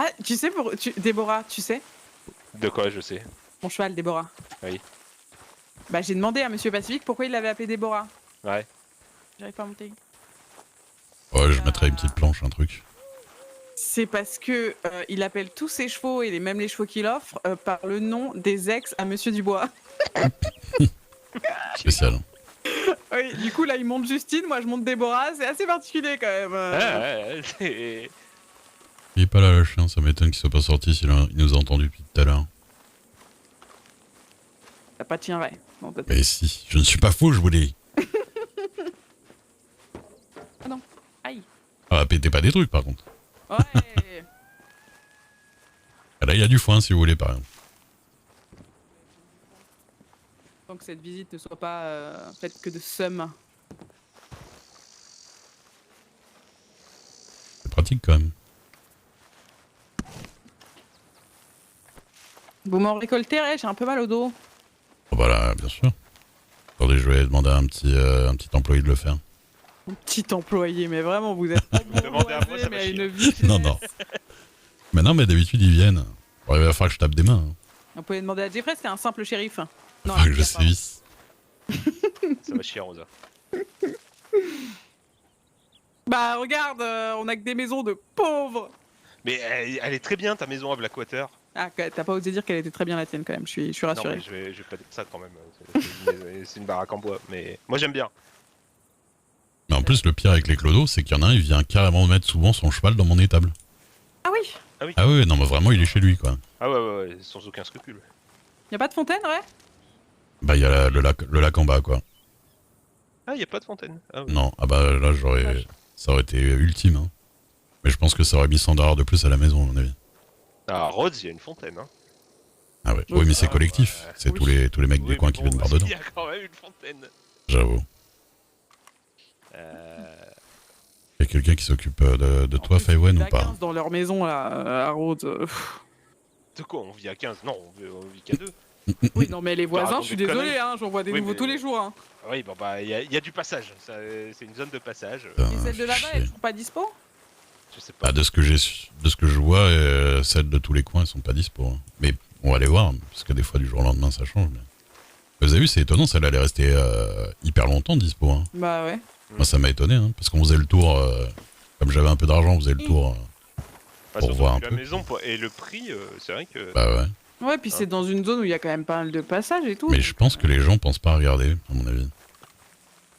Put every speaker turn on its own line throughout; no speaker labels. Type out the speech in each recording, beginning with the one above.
Ah, tu sais, Déborah, tu sais
De quoi, je sais.
mon cheval, Déborah.
Oui.
Bah, j'ai demandé à Monsieur Pacifique pourquoi il l'avait appelé Déborah.
Ouais.
J'arrive pas à monter.
Ouais, je mettrais une petite planche, un truc.
C'est parce que il appelle tous ses chevaux et même les chevaux qu'il offre par le nom des ex à Monsieur Dubois.
Spécial.
Oui, du coup là il monte Justine, moi je monte Déborah, c'est assez particulier quand même.
Ouais, c'est...
Il est pas là le chien, ça m'étonne qu'il soit pas sorti s'il il nous a entendu depuis tout à l'heure.
Ça pas tiendrait. Non,
Mais si, je ne suis pas fou, je vous dis.
Ah non, aïe.
Ah, pétez pas des trucs par contre.
Ouais.
Ah, là, il y a du foin si vous voulez, par exemple.
Tant que cette visite ne soit pas faite que de seum.
C'est pratique quand même.
Vous m'en récoltez, ouais, j'ai un peu mal au dos.
Oh, voilà, bien sûr. Attendez, je vais demander à un petit employé de le faire.
Mon petit employé, mais vraiment vous êtes pas
Vous demandez à moi, ça
mais
va
à
chier.
une vie.
Non, non. Mais non, mais d'habitude, ils viennent. Bon, il va falloir que je tape des mains. Hein.
On pouvait demander à Jeffrey, c'est un simple shérif.
Il
Non,
va falloir que je
pardon.
sévisse.
Ça va chier, Rosa.
Bah regarde, on a que des maisons de pauvres.
Mais elle est très bien, ta maison à Blackwater.
Ah, t'as pas osé dire qu'elle était très bien la tienne quand même, je suis
Non,
rassuré.
mais je vais pas dire ça quand même. C'est une baraque en bois, mais moi j'aime bien.
Mais en plus, le pire avec les clodos, c'est qu'il y en a un, il vient carrément mettre souvent son cheval dans mon étable.
Ah oui.
Ah ouais, non, mais vraiment, il est chez lui, quoi.
Ah ouais, sans aucun scrupule.
Y a pas de fontaine, ouais.
Bah, il y a le lac en bas, quoi.
Ah, y a pas de fontaine. Ah, oui.
Non, ah bah là, ça aurait été ultime. Hein. Mais je pense que ça aurait mis 100 $ de plus à la maison, à mon avis.
À Rhodes, il y a une fontaine. Hein.
Ah ouais, oui, mais c'est collectif.
ouais.
C'est
Oui.
tous les mecs
Oui,
du coin
mais
qui
bon,
viennent par dedans.
il y a quand même une fontaine.
J'avoue. Il y a quelqu'un qui s'occupe de toi, Faywen, ou pas?
Dans leur maison là, à Rhodes.
De quoi, on vit à 15? Non, on vit qu'à 2.
Oui, non mais les voisins,
racontes
je suis
des
désolé,
conneries.
hein, j'en vois des
Oui,
nouveaux
mais-
tous les jours. Hein.
Oui, bon bah, il y a du passage. C'est une zone de passage.
Putain,
Et celle de là-bas,
chier.
elles sont pas dispo?
Je sais pas.
Ah, de ce que je vois, celles de tous les coins, elles sont pas dispo. Hein. Mais on va les voir, parce que des fois, du jour au lendemain, ça change. Mais... Vous avez vu, c'est étonnant, celle-là, elle est restée hyper longtemps dispo. Hein.
Bah ouais.
Moi, ça m'a étonné, hein, parce qu'on faisait le tour, comme j'avais un peu d'argent, on faisait le tour.
Bah,
pour
surtout
voir
vu
un
la
peu.
maison et le prix, c'est vrai que.
Bah ouais.
Ouais, puis c'est dans une zone où il y a quand même pas mal de passages et tout.
Mais je pense que les gens pensent pas à regarder, à mon avis.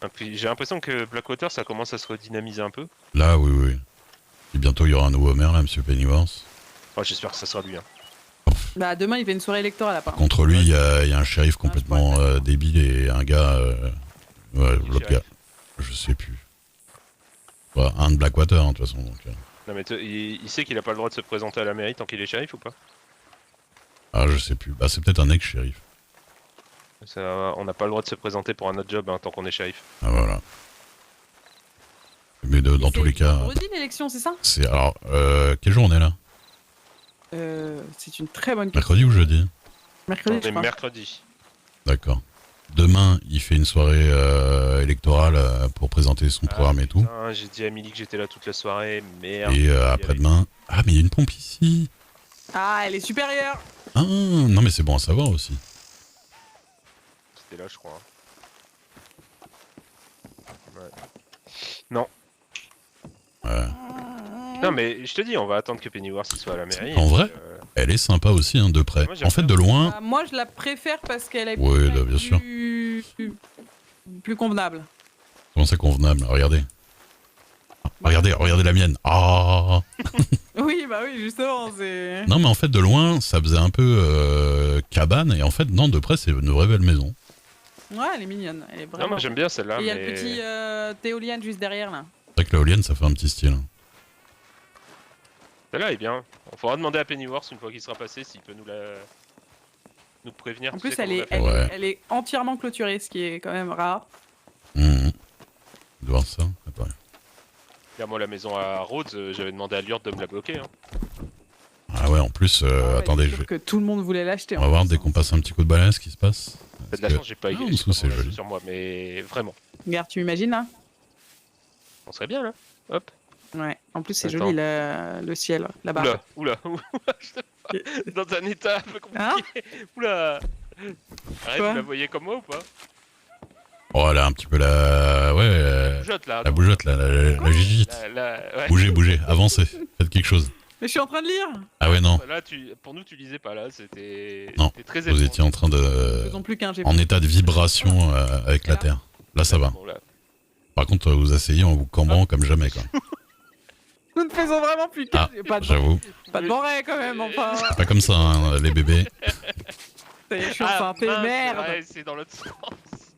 Et puis j'ai l'impression que Blackwater, ça commence à se redynamiser un peu.
Là, oui, oui. Et bientôt, il y aura un nouveau maire, là, Monsieur Pennyworth.
Oh, j'espère que ça sera lui. Hein.
Bah demain, il fait une soirée électorale à part.
Contre lui, il y a un shérif complètement débile et un gars... ouais, l'autre gars, je sais plus. Ouais, un de Blackwater, hein, de toute façon. Donc,
Non, mais il sait qu'il a pas le droit de se présenter à la mairie tant qu'il est shérif ou pas?
ah, je sais plus. Bah, c'est peut-être un ex-shérif.
On n'a pas le droit de se présenter pour un autre job hein, tant qu'on est shérif.
Ah, voilà. Mais dans tous les cas...
Vendredi l'élection, c'est ça?
C'est... Alors, quel jour on est là?
C'est une très bonne question.
Mercredi ou jeudi?
Mercredi,
On
je
est
crois.
mercredi.
D'accord. Demain, il fait une soirée électorale pour présenter son programme et tout.
Putain, j'ai dit à Emily que j'étais là toute la soirée, merde.
Et après-demain... Ah, mais il y a une pompe ici.
Ah, elle est supérieure.
Ah, non, mais c'est bon à savoir aussi.
C'était là, je crois. Ouais. Non.
Ouais.
Non, mais je te dis, on va attendre que Pennyworth soit à la mairie.
En
et
vrai
puis,
Elle est sympa aussi, hein, de près.
Moi, j'aime
En fait,
bien.
de loin...
Bah, moi, je la préfère parce qu'elle est
Ouais, là, bien sûr.
plus convenable.
Comment c'est convenable? Regardez. Regardez la mienne. Ah.
Oui, bah oui, justement, c'est...
Non, mais en fait, de loin, ça faisait un peu cabane. Et en fait, non, de près, c'est une vraie belle maison.
Ouais, elle est mignonne. Elle est
Non,
vraiment...
moi j'aime bien celle-là.
Et il y a
mais...
le petit éolienne juste derrière, là.
C'est vrai que l'éolienne, ça fait un petit style.
Celle-là est bien. On faudra demander à Pennyworth une fois qu'il sera passé s'il peut nous prévenir.
En
tu
plus,
sais,
elle
comme on
est,
a fait.
elle,
Ouais.
elle est entièrement clôturée, ce qui est quand même rare.
De voir ça. Attends.
Là, moi, la maison à Rhodes, j'avais demandé à Liurde de me la bloquer. Hein.
Ah ouais, en plus,
Ah ouais,
attendez,
c'est sûr que tout le monde voulait l'acheter.
on va voir dès qu'on passe un petit coup de balai ce qui se passe.
T'as de la
Parce que-
chance, j'ai pas
Ah,
j'ai
en
pas
dessous, c'est
vraiment
joli.
sur moi, mais vraiment.
Regarde, tu imagines, là?
On serait bien là. Hop.
Ouais. En plus, c'est
Attends.
joli le ciel là-bas.
Oula, je te vois. T'es dans un état un peu
Hein
compliqué. Oula. Arrête,
Quoi
vous la voyez comme moi ou pas?
Oh, elle a un petit peu la... Ouais,
Bougeotte là.
la
attends.
bougeotte, la gigite.
Ouais.
Bougez, avancez. Faites quelque chose.
Mais je suis en train de lire.
Ah ouais, non.
Là, pour nous, tu lisais pas là. C'était.
Non,
C'était très
Vous
étrange.
étiez en train de...
Faisons plus qu'un. J'ai
En état de vibration avec la
Là.
Terre. Là, ça va.
Bon, là.
Par contre, vous asseyez en vous cambrant comme jamais, quoi.
Nous ne faisons vraiment plus qu'un.
Ah,
J'ai pas de
j'avoue.
pas de banret quand même. Enfin.
C'est pas comme ça, hein, les bébés.
Ça y est, je suis enceinte. Et
mince,
merde.
Ouais, c'est dans l'autre sens.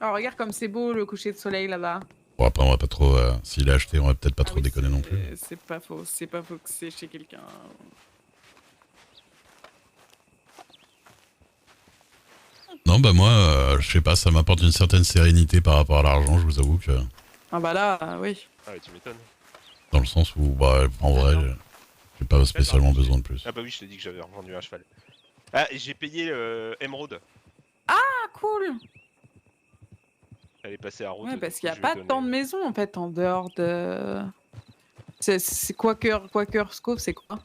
Oh, regarde comme c'est beau le coucher de soleil là-bas.
Bon, après, on va pas trop... S'il est acheté, on va peut-être pas trop
oui,
déconner non plus.
C'est pas faux. C'est pas faux que c'est chez quelqu'un.
Non, bah moi, je sais pas, ça m'apporte une certaine sérénité par rapport à l'argent, je vous avoue que...
Ah bah là, oui.
Ah ouais, tu m'étonnes.
Dans le sens où, bah, en vrai, j'ai pas spécialement besoin de plus.
Ah bah oui, je t'ai dit que j'avais revendu un cheval. Ah, et j'ai payé Emerald.
Ah, cool.
Elle est passée à Rhodes.
Ouais,
du
parce
coup,
qu'il n'y a
je
pas
vais donner-
tant de maisons en fait en dehors de. C'est Quaker Scope, c'est quoi?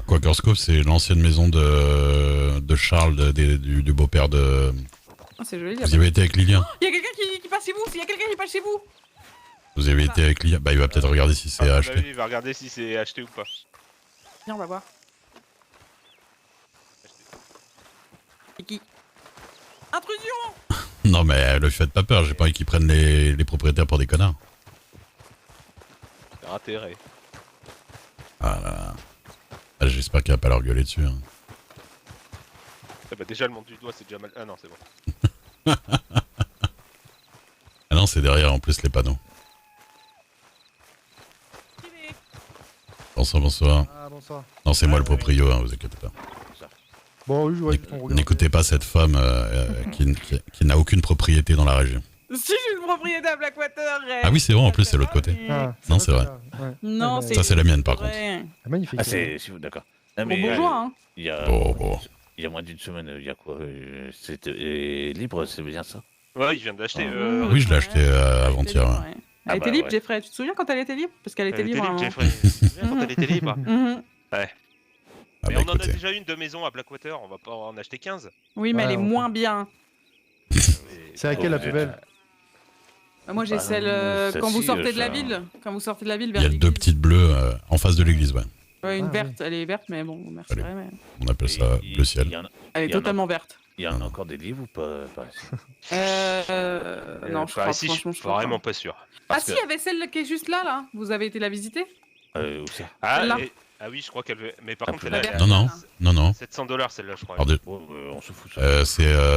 Quaker's Cove, c'est l'ancienne maison de Charles, du beau-père de...
Ah, c'est joli.
Vous y avez été avec Lilian?
Il y a quelqu'un qui passe chez vous. Il y a quelqu'un qui passe chez vous.
Vous y avez été avec Lilian? Bah, il va peut-être regarder si c'est
Ah, bah
acheté.
oui, il va regarder si c'est acheté ou pas.
Viens, on va voir. C'est qui? Intrusion.
Non, mais le faites pas peur, j'ai pas envie qu'ils prennent les propriétaires pour des connards.
T'as intérêt.
Ah là là. Ah, j'espère qu'il va pas leur gueuler dessus. Hein.
Ah bah déjà le monte du doigt c'est déjà mal. Ah non c'est bon.
Ah non, c'est derrière en plus les panneaux. Bonsoir, bonsoir.
Ah, bonsoir.
Non, c'est moi le
ouais.
proprio, hein, vous inquiétez pas.
Bon, oui, je vois qu'on regarde.
N'écoutez pas cette femme qui n'a aucune propriété dans la région.
Si j'ai une propriété à Blackwater.
Ah oui, c'est vrai, en plus, c'est l'autre côté.
Ah,
Non, c'est vrai.
ça, ouais.
Non,
Ouais,
c'est.
Ça, c'est la mienne, par contre.
vrai.
Ah, magnifique.
Ah, c'est d'accord. Non,
Bon bourgeois, hein.
il y a,
Oh, oh.
il y a moins d'une semaine, il y a quoi c'était libre, c'est bien ça?
Ouais il vient d'acheter.
Oui, je l'ai acheté avant-hier. Ouais.
Elle
Ah
était
bah
libre,
ouais.
Jeffrey. Tu te souviens quand elle était libre? Parce qu'elle était
Elle était
libre.
libre,
hein.
Jeffrey. Tu te souviens quand elle était libre.
Mhm.
Ah
Mais
bah
on en a
écoutez.
déjà une de maison à Blackwater, on va pas en acheter 15.
Oui, mais
Ouais,
elle est
on
moins bien.
C'est laquelle la plus belle?
Moi, j'ai
Bah,
celle quand
celle-ci,
vous sortez de la
ça-
ville. Quand vous sortez de la ville
Il
vers
y a deux
l'église.
petites bleues en face de l'église, ouais.
Ouais, une
Ah,
verte. Elle est verte, mais bon, merci.
Allez.
ouais, mais
On appelle ça
Il-
bleu ciel.
Il y en a,
Elle est
Il y en a-
totalement verte.
il y en a encore des livres ou pas par ici?
Non, je crois,
si,
franchement,
je
je
suis
crois pas.
vraiment pas sûr.
Ah
Parce
si,
que-
il y avait celle qui est juste là, là. Vous avez été la visiter?
Où ça?
Ah,
Celle-là.
ah oui je crois qu'elle veut. Mais par
Ah,
contre
plus
celle-là
la
elle est
Non,
à
non, non, non.
700$ celle-là je crois.
Pardon.
Oh, on se fout ça.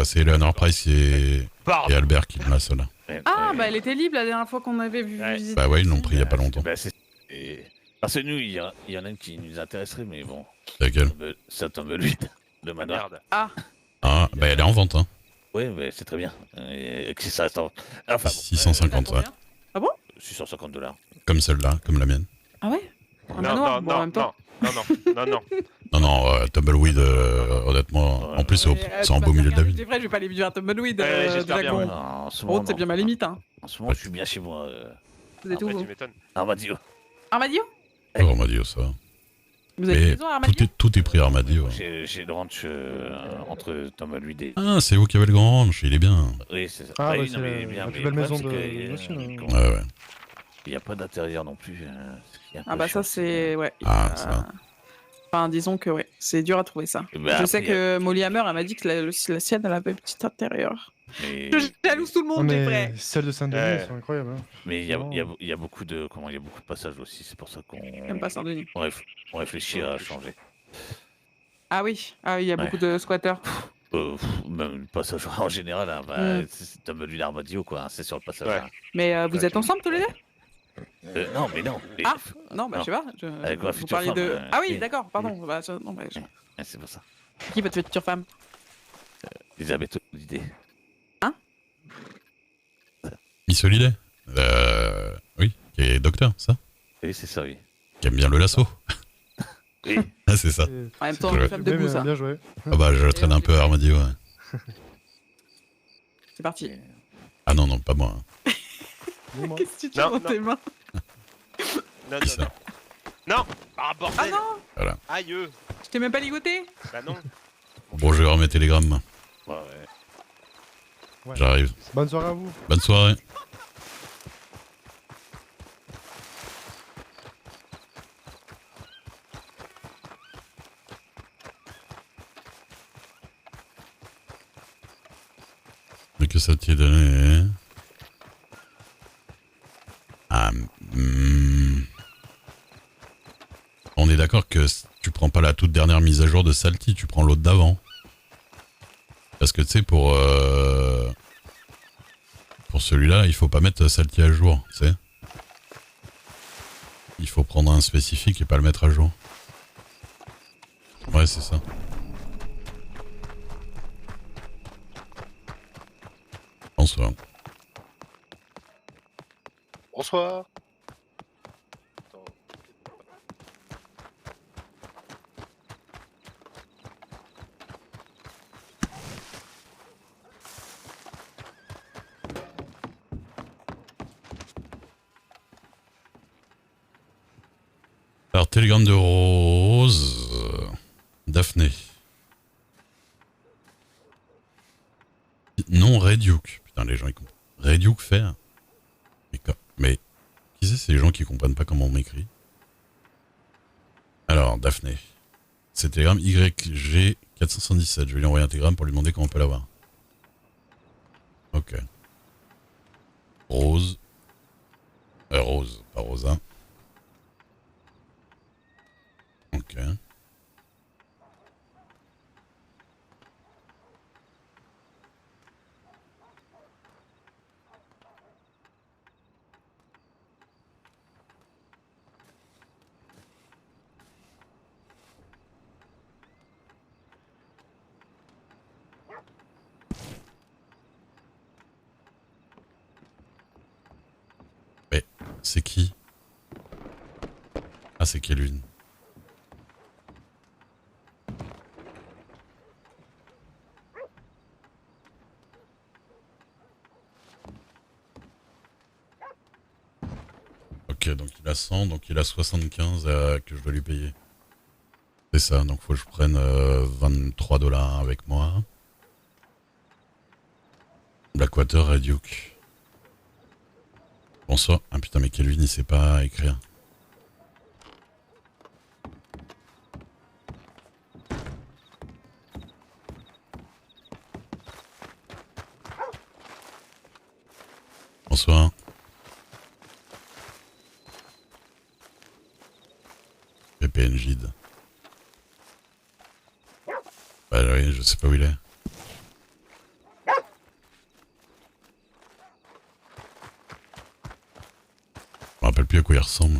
C'est Eleanor Price et
Pardon.
Albert qui l'a celle-là.
Ouais,
Ah,
ouais.
bah elle était libre la dernière fois qu'on avait vu
Ouais.
visiter.
Bah ouais, ils l'ont pris il y a pas longtemps.
Bah, parce que nous, il y en a une qui nous intéresserait, mais bon,
C'est laquelle?
ça tombe lui, le manoir.
Merde.
Ah,
Ah, bah elle est en vente, hein.
Oui, mais c'est très bien. Et que ça reste en... Enfin bon,
650, ouais.
combien?
650$.
Comme celle-là, comme la mienne.
Ah ouais? Un
Non,
manoir,
non,
bon, en
non,
même temps.
non, non, non.
Non, non, Tumbleweed, honnêtement, en plus, c'est en beau milieu de la ville.
C'est vrai, je vais pas aller vivre à Tumbleweed.
Ouais, j'espère bien,
Dragon.
ouais.
En ce
Rhodes, c'est
non.
bien ma limite, hein.
En ce moment, je suis bien chez moi.
Vous êtes où,
Ouais,
vous?
tu m'étonnes.
Armadillo.
Armadillo?
Oh, Armadillo, ça.
Vous avez une
Mais
maison à Armadillo?
tout est pris à Armadillo. hein.
J'ai le ranch entre Tumbleweed et...
Ah, c'est vous qui avez le grand ranch, il est bien.
Oui, c'est ça.
Ah,
oui,
bah,
non,
c'est
mais
la
bien,
plus
mais
belle
le
maison
problème, c'est
de
que,
Russie, hein.
Ouais, ouais.
il n'y a pas d'intérieur non plus. Ce qui est un
Ah
peu
bah ça
chiant.
c'est... Ouais.
Ah, ça.
Enfin, disons que ouais, c'est dur à trouver ça.
Et bah,
Je
après,
sais que Molly Hammer, elle m'a dit que la sienne, elle avait un petit intérieur.
Mais
Je jalouse tout le
Non,
monde, j'ai
mais
vrai.
celles de Saint-Denis,
Ouais.
elles sont incroyables. Hein.
mais il y a beaucoup de passages aussi. C'est pour ça qu'on
J'aime pas Saint-Denis.
on réfléchit à changer.
Ah oui, il y a
Ouais.
beaucoup de squatters.
Même le passage en général, hein, bah,
Mm.
c'est Tumbleweed Armadillo quoi. Hein, c'est sur le passage.
Ouais.
Hein.
Mais vous
Ouais,
êtes ensemble tous les deux?
Non, mais non. mais-
Ah non, bah
non.
je sais pas.
Avec ma
Vous
future
parliez de...
femme,
Ah oui,
oui.
d'accord, pardon. Bah, non, bah,
Ouais, c'est pour ça.
Qui votre future femme?
Elisabeth l'idée.
Miss Holiday Oui, qui est docteur, ça?
Oui, c'est ça, oui.
Qui aime bien le lasso.
Oui.
Ah, c'est ça.
Et-
En même temps,
Ouais.
une femme de goût, ça.
Bien joué.
Ah bah, je traîne un peu à Armadillo, ouais.
C'est parti.
Ah non, non, pas moi. hein.
Bon, moi.
Qu'est-ce que tu
Non,
tiens dans
non.
tes mains?
Non,
Qui
non,
ça?
non. Non. Ah,
Ah
bordel.
non,
Aïe.
je t'ai même pas ligoté.
Bah non.
Bon, je vais remettre Telegram.
Ouais.
Ouais.
J'arrive.
Bonne soirée à vous.
Bonne soirée. Mais que ça t'y est donné? Ah, On est d'accord que tu prends pas la toute dernière mise à jour de Salty, tu prends l'autre d'avant. Parce que tu sais, pour celui-là, il faut pas mettre Salty à jour, tu sais. Il faut prendre un spécifique et pas le mettre à jour. Ouais, c'est ça. Bonsoir.
Bonsoir.
Alors, télégramme de Rose. Daphné. Non, Reduke. Putain, les gens, ils comprennent. Reduke faire. Mais qui c'est ces gens qui comprennent pas comment on m'écrit? Alors, Daphné. C'est télégramme YG477. Je vais lui envoyer un télégramme pour lui demander comment on peut l'avoir. Ok. Rose. Rose, pas Rosa. Ok. Mais c'est qui? Ah, c'est Kelvin. Ok, donc il a 100, donc il a 75 que je dois lui payer. C'est ça, donc faut que je prenne 23 $ avec moi. Blackwater Reduke. Bonsoir. Ah putain, mais Kelvin il sait pas écrire. Bonsoir. PNJD. Bah oui, je sais pas où il est. Je me rappelle plus à quoi il ressemble.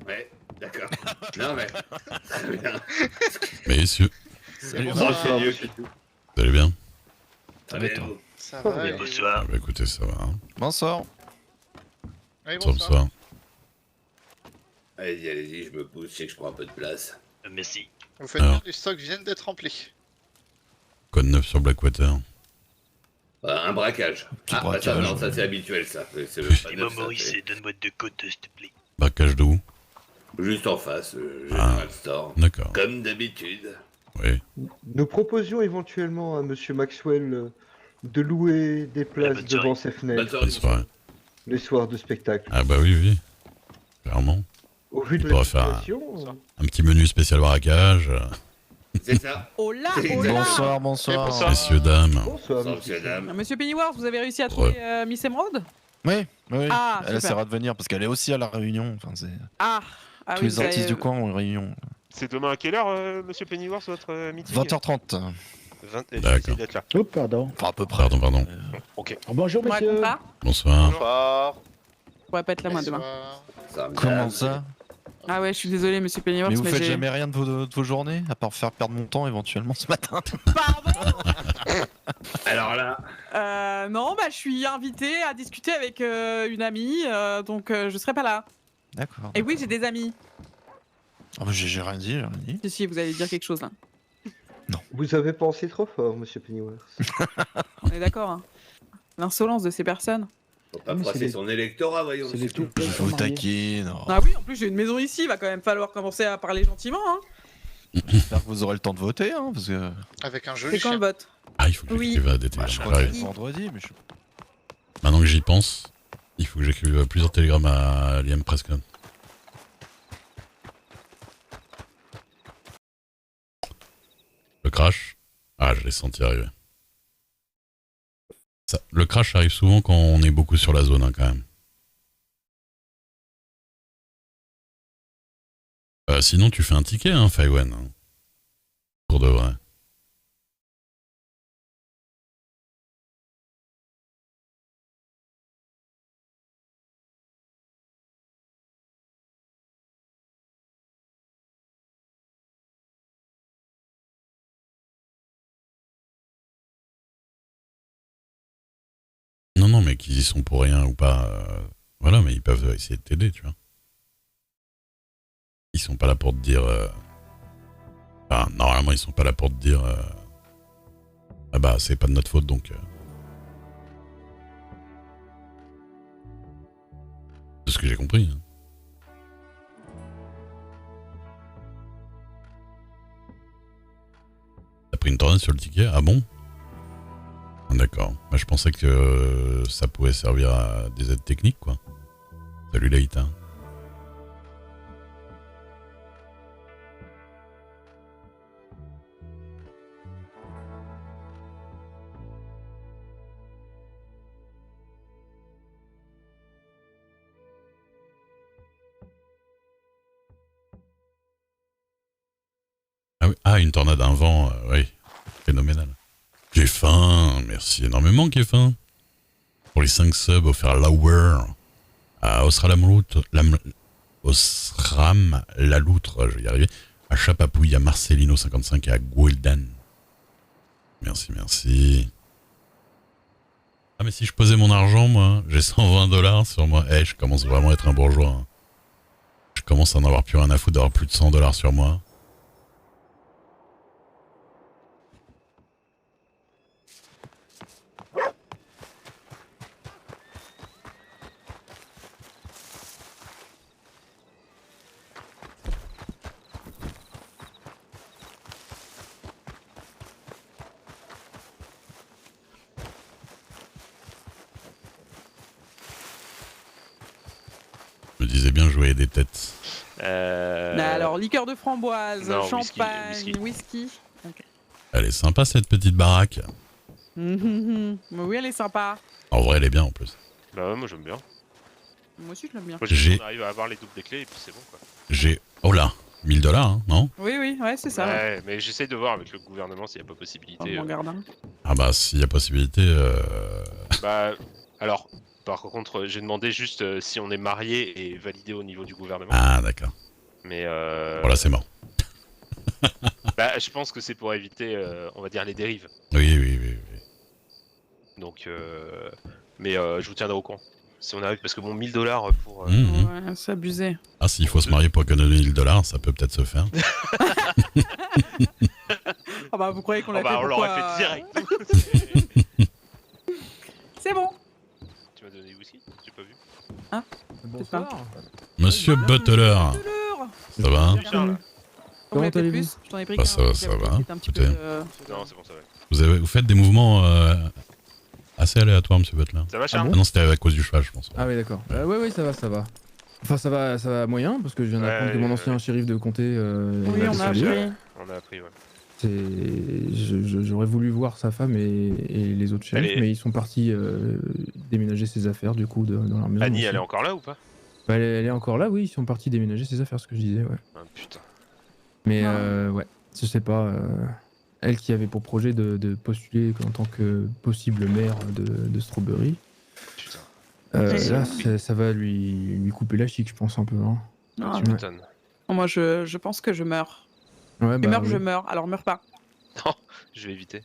Ouais, d'accord. Non mais. Très bien.
Messieurs,
Salut,
Bonsoir,
monsieur.
monsieur.
vous allez bien?
Ça va, toi?
Ça va
Bien,
et-
bonsoir.
Ah bah écoutez, ça va. Hein.
Bonsoir.
Oui,
Bonsoir,
bonsoir.
bonsoir.
Allez-y, allez-y, je me pousse, je sais que je prends un peu de place. Merci.
Vous faites
Alors.
bien, les stocks viennent d'être remplis.
Code 9 sur Blackwater.
Un braquage.
Petit
Ah, bah ça,
braquage.
non, ça c'est habituel ça. C'est même pas
Et
neuf,
moi, Maurice,
ça, c'est
donne une boîte de côte, s'il te plaît.
Braquage d'où?
juste en face, General Store.
D'accord.
Comme d'habitude.
Oui.
Nous proposions éventuellement à Monsieur Maxwell de louer des places
bonne
devant
soirée.
ses
Bonne
fenêtres
soirée.
Bonne soirée.
les soirs de spectacle.
Ah bah oui, oui. Clairement.
Au vu de
On
la
pourra faire
situation,
un petit menu spécial braquage.
C'est ça.
Oh là,
C'est
oh là.
Bonsoir, bonsoir.
bonsoir.
Messieurs, dames.
bonsoir,
Bonsoir,
monsieur.
monsieur, dame.
Monsieur Pennyworth, vous avez réussi à trouver Miss Emerald?
Oui, oui.
Ah,
Elle
super.
essaiera de venir parce qu'elle est aussi à la réunion. Enfin, c'est...
Ah,
Tous
oui,
les
vous avez-
artistes du coin ont une réunion.
C'est demain à quelle heure, monsieur Pennyworth, votre meeting
20h30.
20.
D'accord.
J'essaie d'être là.
Oh, pardon.
Enfin, à peu près.
Pardon, pardon.
Ok.
Bonjour,
Vous me
monsieur.
racontez pas?
Bonsoir.
Bonsoir.
Je pourrais pas être là moi demain.
Bonsoir.
Ça me
Comment
calme.
ça?
Ah ouais, je suis désolée, monsieur Pennyworth,
Mais vous faites
j'ai-
jamais rien de vos journées à part faire perdre mon temps éventuellement ce matin.
Pardon.
Alors là,
Non, bah je suis invitée à discuter avec une amie, donc je serai pas là.
D'accord.
Et oui, j'ai des amis.
Ah bah, j'ai rien dit, j'ai rien dit.
Si, si, vous allez dire quelque chose là.
Vous avez pensé trop fort, monsieur Pennyworth.
On est d'accord, hein. L'insolence de ces personnes.
Faut pas
Mais c'est
froisser
des-
son électorat, voyons.
C'est des tout
Je vous taquine.
Ah oui, en plus j'ai une maison ici, il va quand même falloir commencer à parler gentiment, hein.
J'espère que vous aurez le temps de voter, hein, parce que
Avec un joli
C'est quand le
chien.
vote?
Ah, il faut que
Oui.
j'écrive à des
bah, je
télégrammes.
crois que
J'arrive.
c'est vendredi, mais je sais pas.
Maintenant que j'y pense, il faut que j'écrive plusieurs télégrammes à Liam Prescott. Le crash. Ah, je l'ai senti arriver. Le crash arrive souvent quand on est beaucoup sur la zone, hein, quand même. Sinon, tu fais un ticket, hein, Faiwen. Hein. Pour de vrai. Non, mais qu'ils y sont pour rien ou pas. Voilà, mais ils peuvent essayer de t'aider, tu vois. Ils sont pas là pour te dire. Enfin, normalement, ils sont pas là pour te dire. Ah bah, c'est pas de notre faute donc. C'est ce que j'ai compris. Hein. T'as pris une tornade sur le ticket? Ah bon? D'accord. Bah, je pensais que ça pouvait servir à des aides techniques, quoi. Salut Laïta. Ah oui, ah, une tornade, un vent, oui. Phénoménal. J'ai faim, merci énormément, Kéfin. Pour les 5 subs offerts Lower à Osram la Loutre, je vais y arriver. À Chapapouille, à Marcelino55 et à Goueldan. Merci, merci. Ah, mais si je posais mon argent, moi, j'ai 120 $ sur moi. Eh, je commence vraiment à être un bourgeois. Hein. Je commence à en avoir plus rien à foutre d'avoir plus de 100 $ sur moi. Je me disais bien jouer des têtes.
Mais alors, liqueur de framboise,
non,
champagne,
whisky.
whisky. Ok.
Elle est sympa cette petite baraque.
Mais oui, elle est sympa.
En vrai, elle est bien en plus.
Bah ouais, moi j'aime bien.
Moi aussi, je l'aime bien.
Moi
J'ai-
on arrive à avoir les doubles des clés et puis c'est bon quoi.
J'ai... Oh là, 1000 $, hein, non?
Oui, ouais, c'est ça.
Ouais, mais j'essaye de voir avec le gouvernement s'il n'y a pas
Oh,
possibilité.
mon gardien.
Ah bah, s'il y a possibilité...
Bah, alors, par contre, j'ai demandé juste si on est marié et validé au niveau du gouvernement.
Ah, d'accord.
Mais
Voilà, c'est mort.
bah, je pense que c'est pour éviter, on va dire, les dérives.
Oui.
Donc, mais je vous tiendrai au courant. Si on arrive, parce que bon, 1000 $ pour.
Mhm.
Ouais, c'est abusé.
Ah, s'il faut se marier pour économiser 1000 $, ça peut peut-être se faire.
Ah bah, vous croyez qu'on l'a
Oh bah,
fait
on
pourquoi
l'aurait fait direct.
C'est bon.
Tu m'as donné du whisky? J'ai pas vu.
Bonsoir.
Monsieur Butler,
Alors,
ça va?
Du Charles.
Comment
allez-vous
plus Je t'en ai pris
Bah,
qu'un,
ça
j'avais
va,
profité un petit peu
écoutez.
Non, c'est bon, ça va.
Vous faites des mouvements assez aléatoires, monsieur Butler.
Ça va, Charles?
Ah non, c'était à cause du cheval, je pense.
Ah oui, d'accord. Ouais, ça va. Enfin, ça va moyen, parce que je viens d'apprendre que mon ancien shérif de comté
Oui,
est
on a
décédé.
appris.
On a appris, ouais.
J'aurais voulu voir sa femme et les autres shérifs,
Elle est-
mais ils sont partis déménager ses affaires, du coup, dans leur maison.
Annie,
aussi.
elle est encore là ou pas?
Bah, elle est encore là, oui, ils sont partis déménager ses affaires, ce que je disais, ouais.
Ah, putain.
Mais
Ah.
ouais, je sais pas. Elle qui avait pour projet de postuler en tant que possible maire de Strawberry.
Putain.
Ouais.
Là, ça va lui couper la chic, je pense, un peu. Hein.
Ah,
Tu m'étonnes.
moi, je pense que je meurs.
Ouais,
Tu meurs,
oui.
je meurs. Alors, meurs pas.
Non, je vais éviter.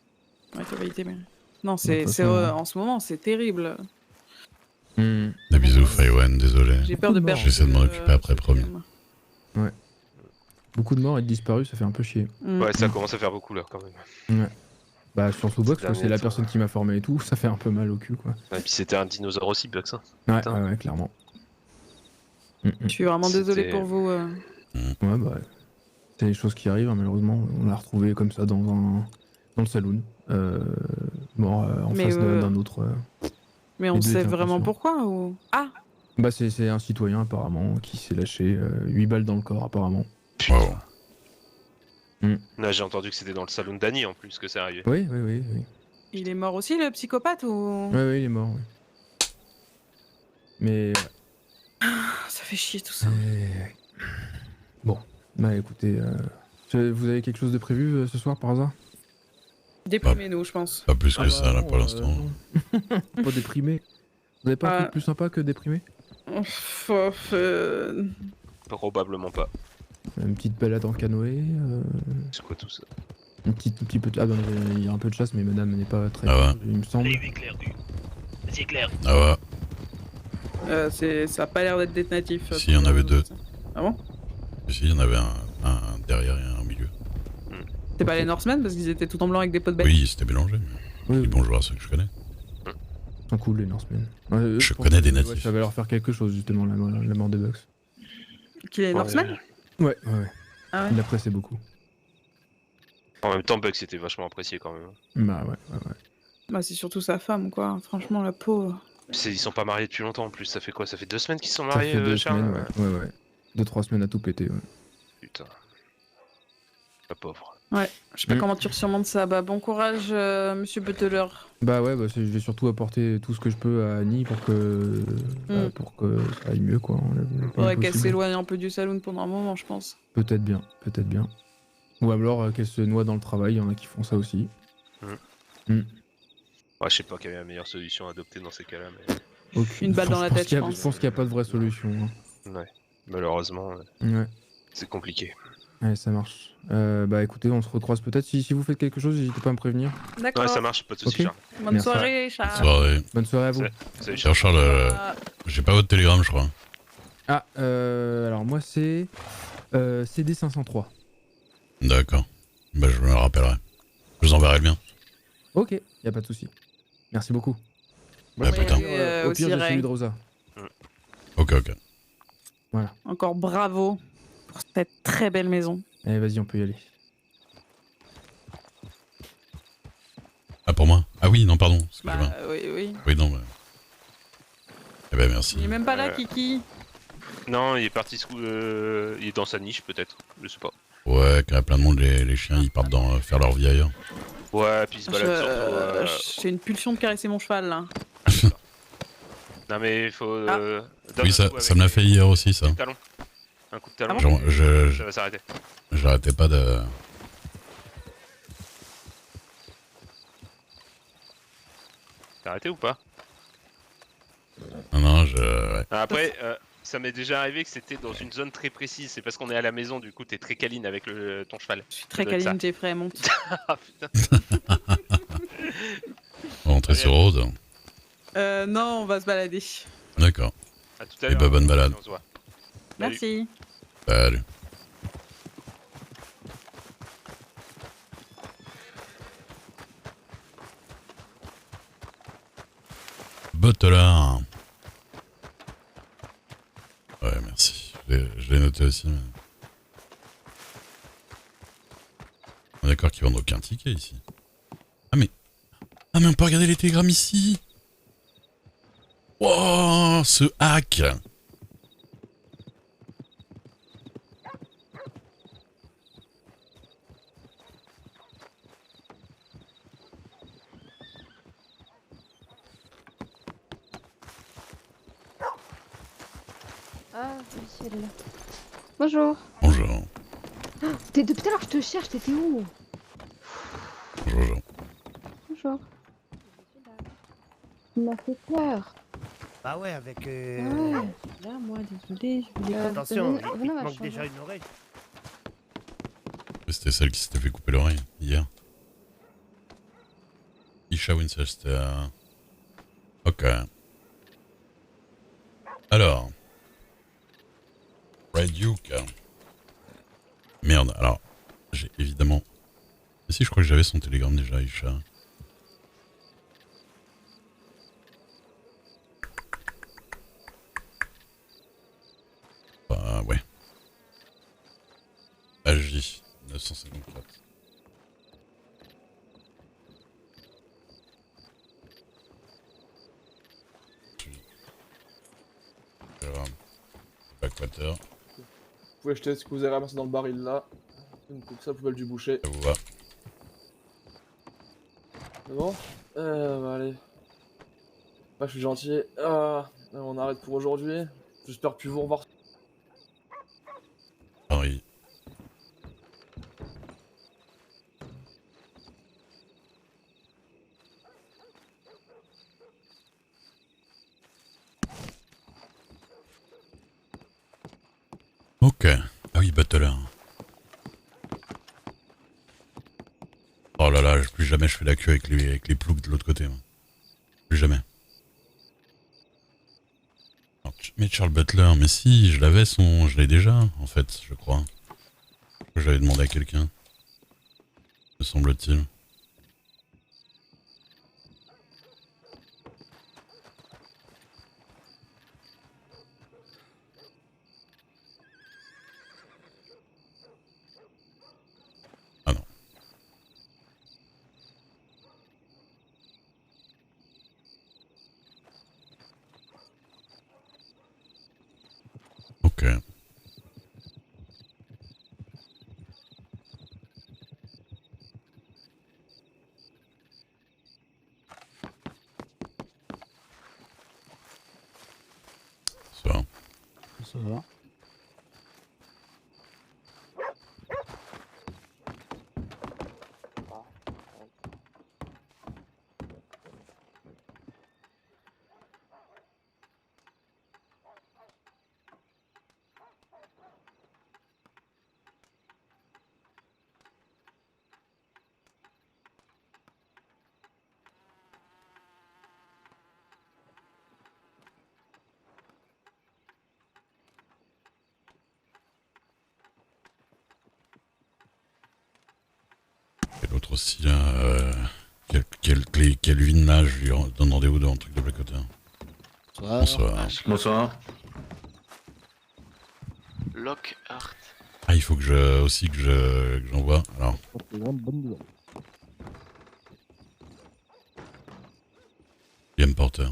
Ouais, tu vas éviter, mais... Non,
De toute façon,
en ce moment, c'est terrible.
Hmm.
Des bisous, Faiwen, désolé.
J'ai peur de perdre...
J'essaie de m'en occuper après, promis.
Beaucoup de morts et de disparus, ça fait un peu chier.
Ouais, ça commence à faire beaucoup là quand même.
Ouais. Bah, sur Soulbox,
C'est
quoi, c'est la
dingue,
personne qui m'a formé et tout, ça fait un peu mal au cul, quoi.
Et puis c'était un dinosaure aussi, Bugs. Hein.
Ouais,
Putain.
ouais, clairement.
Je suis vraiment désolée
C'était-
pour vous.
Ouais, bah, c'est les choses qui arrivent, hein, malheureusement. On l'a retrouvé comme ça dans le saloon, mort en
Mais,
face d'un autre.
Mais on
Les deux
sait
étaient
vraiment
inconscients.
pourquoi ou... Ah
Bah, c'est un citoyen, apparemment, qui s'est lâché 8 balles dans le corps, apparemment.
Wow.
Là, j'ai entendu que c'était dans le salon d'Annie en plus que c'est arrivé.
Oui, oui, oui. Oui,
Il est mort aussi, le psychopathe ou...
ouais, ouais, il est mort, oui. Mais.
Ah, ça fait chier tout ça.
Bon, bah écoutez, vous avez quelque chose de prévu ce soir par hasard?
Déprimez-nous, je pense.
Pas plus que
Ah
ça
bah
là
non,
pour l'instant.
non. Pas déprimé. Vous avez pas un
Ah.
truc plus sympa que déprimé?
Probablement pas.
Une petite balade en canoë,
C'est quoi tout ça?
un petit peu de... Ah ben il y a un peu de chasse mais madame n'est pas très...
Ah ouais.
Il me semble.
Ah ouais,
Ça a pas l'air d'être des natifs.
Si, il y en avait deux.
Ah bon?
ici il y en avait un derrière et un au milieu.
C'est pas les Norsemen parce qu'ils étaient tout en blanc avec des pots de bec.
Oui, c'était mélangé. Mais...
Oui,
Dis
oui.
bonjour à ceux que je connais.
Ils sont cool les Norsemen. Ouais, eux,
Je
pense
connais des
que, ouais,
natifs.
ça va leur faire quelque chose justement la mort de Bugs.
Qui est les Norsemen?
Ouais, ouais, ouais.
Ah ouais.
Il l'appréciait beaucoup.
En même temps, Bugs était vachement apprécié quand même.
Bah ouais, ouais, ouais.
Bah c'est surtout sa femme quoi, franchement la pauvre.
Ils sont pas mariés depuis longtemps en plus, ça fait quoi? Ça fait 2 semaines qu'ils sont
Ça
mariés,
fait 2
Charles?
semaines, ouais, ouais, ouais. 2-3 semaines à tout péter, ouais.
Putain. La pauvre.
Ouais, je sais pas
Mm.
comment tu surmontes ça. Bah bon courage monsieur Butler.
Bah ouais, bah je vais surtout apporter tout ce que je peux à Annie pour que ça aille mieux, quoi. Le plus
Faudrait qu'elle
possible.
s'éloigne un peu du saloon pendant un moment je pense.
Peut-être bien, peut-être bien. Ou alors qu'elle se noie dans le travail, il y en a qui font ça aussi.
Ouais, je sais pas quelle est la meilleure solution à adopter dans ces cas-là, mais
Aucune.
Une balle dans la tête, je
Je
pense.
pense qu'il n'y a pas de vraie solution.
ouais. Malheureusement,
Hein. Ouais.
c'est compliqué.
Ouais, ça marche. Bah écoutez, on se recroise peut-être. Si vous faites quelque chose, n'hésitez pas à me prévenir.
D'accord.
Ouais, ça marche, pas de soucis,
Ok.
Charles.
Bonne
Merci.
soirée Charles.
Soirée.
Bonne soirée à vous.
Salut,
Tiens,
Charles.
Charles,
Ah,
j'ai pas votre télégramme, je crois.
Ah, alors moi c'est CD 503.
D'accord. Bah, je me le rappellerai. Je vous enverrai le mien.
Ok, y a pas de souci. Merci beaucoup.
À plus tard.
Au
aussi
pire, j'ai
Ray.
celui de Rosa.
Ok, ok.
Encore bravo pour cette très belle maison.
Allez, vas-y, on peut y aller.
Ah, pour moi? Ah oui, non, pardon. Excusez-moi.
Bah oui, oui.
Oui, non, bah... Eh ben, merci.
Il est même pas là,
Ouais.
Kiki.
Non, il est parti il est dans sa niche peut-être, je sais pas.
Ouais, quand il y a plein de monde, les chiens, ils partent faire leur vie ailleurs.
Ouais, puis il se balade surtout.
J'ai une pulsion de caresser mon cheval là.
Non mais il faut.
Ah.
donne
Oui,
un
ça
coup
me l'a
avec
fait hier aussi, ça.
les talons. Un coup de talon,
Ah bon
ça va s'arrêter.
J'arrêtais pas de...
T'as arrêté ou pas?
Non, non, ouais.
Après, ça m'est déjà arrivé que c'était dans une zone très précise. C'est parce qu'on est à la maison, du coup, t'es très câline avec ton cheval.
Je suis très
Ça doit être
câline, Jeffrey, monte.
Ah putain.
On va rentrer sur Rose.
Non, on va se balader.
D'accord.
À tout à
Eh
l'heure.
ben, bonne balade.
On se voit. Salut.
Merci.
Salut. Butler. Ouais, merci. Je l'ai noté aussi. Mais... On est d'accord qu'ils vendent aucun ticket ici. Ah mais on peut regarder les télégrammes ici. Wow, ce hack.
Ah, oui, elle est là. Bonjour.
Bonjour.
Depuis tout à l'heure, je te cherche, t'étais où?
Bonjour.
Bonjour. Il m'a fait peur.
Bah ouais, avec.
Ah ouais. Là, moi, désolée, je voulais pas.
Attention,
Venez,
il
venez,
te
on va
manque
changer.
déjà une oreille.
C'était celle qui s'était fait couper l'oreille hier. Isha Winchester. Ok. Alors. Red Duke. Merde, alors, j'ai évidemment... Mais si, je crois que j'avais son télégramme déjà, Aïcha. Bah, ouais. AJ, 954. Backwater,
Vous pouvez jeter ce que vous avez ramassé dans le baril là. Une coupe ça, poubelle du boucher.
ça vous va?
C'est bon bah allez. Bah, je suis gentil. On arrête pour aujourd'hui. J'espère plus vous revoir.
Ah oui. Ok. Ah oui, Butler. Oh là là, plus jamais je fais la queue avec les ploucs de l'autre côté. Moi. Plus jamais. Alors, mais Charles Butler, mais si, je l'ai déjà, en fait, je crois. J'avais demandé à quelqu'un. Me semble-t-il. Ah non. Ok. Ça.
Ça va.
Et l'autre aussi, Kelvin là, je lui donne rendez-vous devant le truc de Blackwater. Bonsoir.
Bonsoir.
Lockhart.
Ah, il faut que j'envoie. Alors, Liam Porter.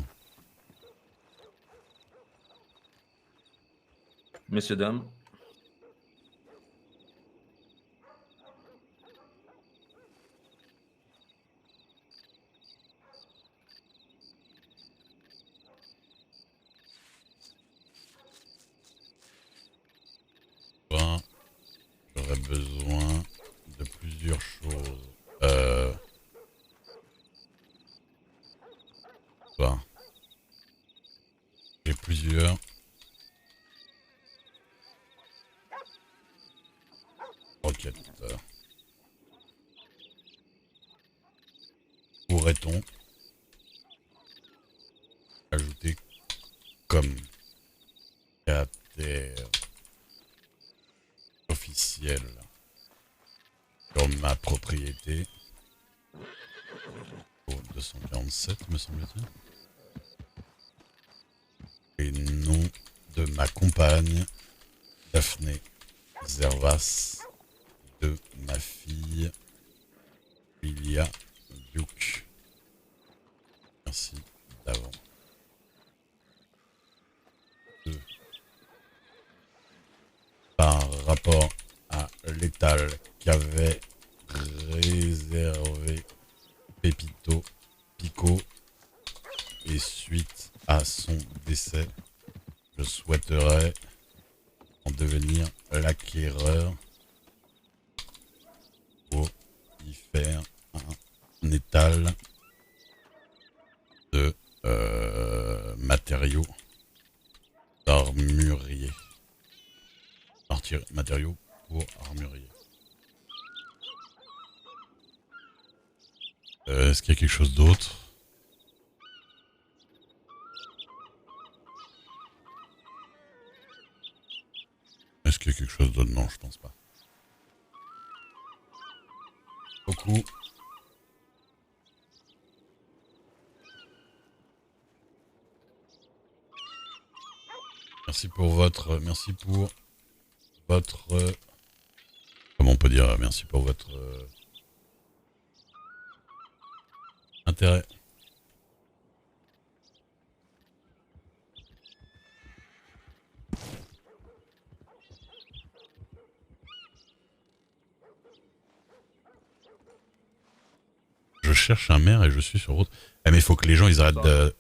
Messieurs, dames.
J'aurais besoin de plusieurs choses. J'ai plusieurs. Roquettes. Pourrait-on ajouter comme caractère officiel sur ma propriété au 247 me semble-t-il, et nom de ma compagne Daphné Zervas, de ma fille Lilia Duke. Merci d'avant. Par rapport à l'étal qu'avait réservé Pepito Pico et suite à son décès, je souhaiterais en devenir l'acquéreur pour y faire un étal de matériaux d'armurier. Matériaux pour armurier. Est-ce qu'il y a quelque chose d'autre? Est-ce qu'il y a quelque chose d'autre? Non, je pense pas. beaucoup. Merci pour votre... Comment on peut dire? Merci pour votre... intérêt. Je cherche un maire et je suis sur route. Eh mais faut que les gens ils arrêtent de...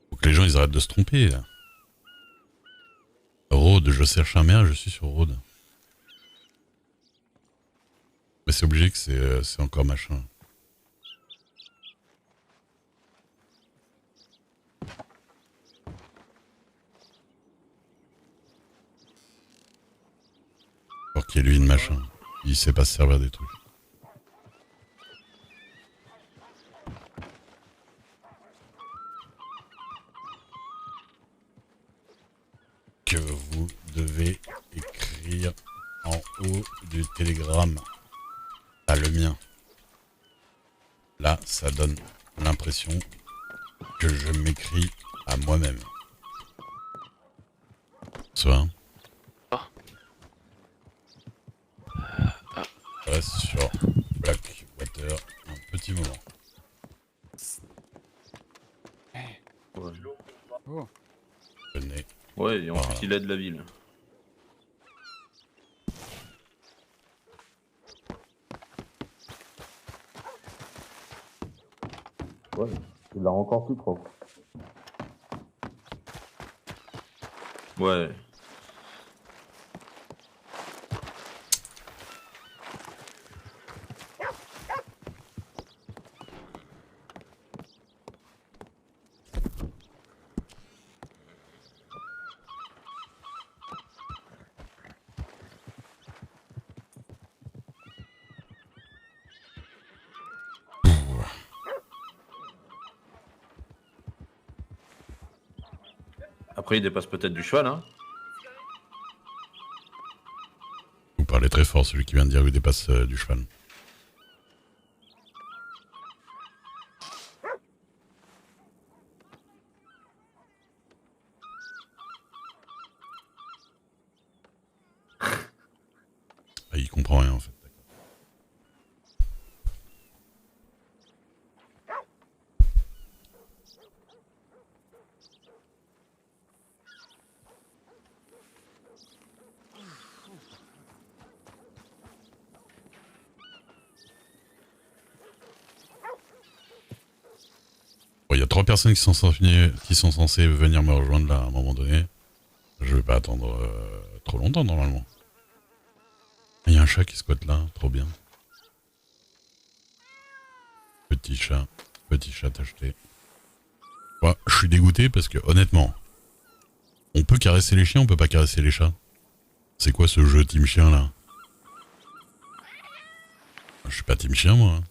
Faut que les gens ils arrêtent de se tromper. Là. Road, je cherche un maire, je suis sur road. Mais c'est obligé que c'est encore machin. Pour qu'il y ait lui une machin. Il sait pas se servir des trucs. Que vous devez écrire en haut du télégramme. Ah, le mien. Là, ça donne l'impression que je m'écris à moi-même. Soit. Je reste sur Blackwater un petit moment. Venez.
Ouais, et ensuite il aide la ville. Ouais, il l'a encore plus propre. Ouais. Après, il dépasse peut-être du cheval, hein.
Vous parlez très fort, celui qui vient de dire qu'il dépasse du cheval. Ah, il comprend rien en fait. Bon, il y a 3 personnes qui sont censées venir me rejoindre là à un moment donné. Je vais pas attendre trop longtemps normalement. Il y a un chat qui squatte là, trop bien. Petit chat acheté. Ouais, je suis dégoûté parce que honnêtement, on peut caresser les chiens, on peut pas caresser les chats. C'est quoi ce jeu team chien là? Je suis pas team chien moi. Hein.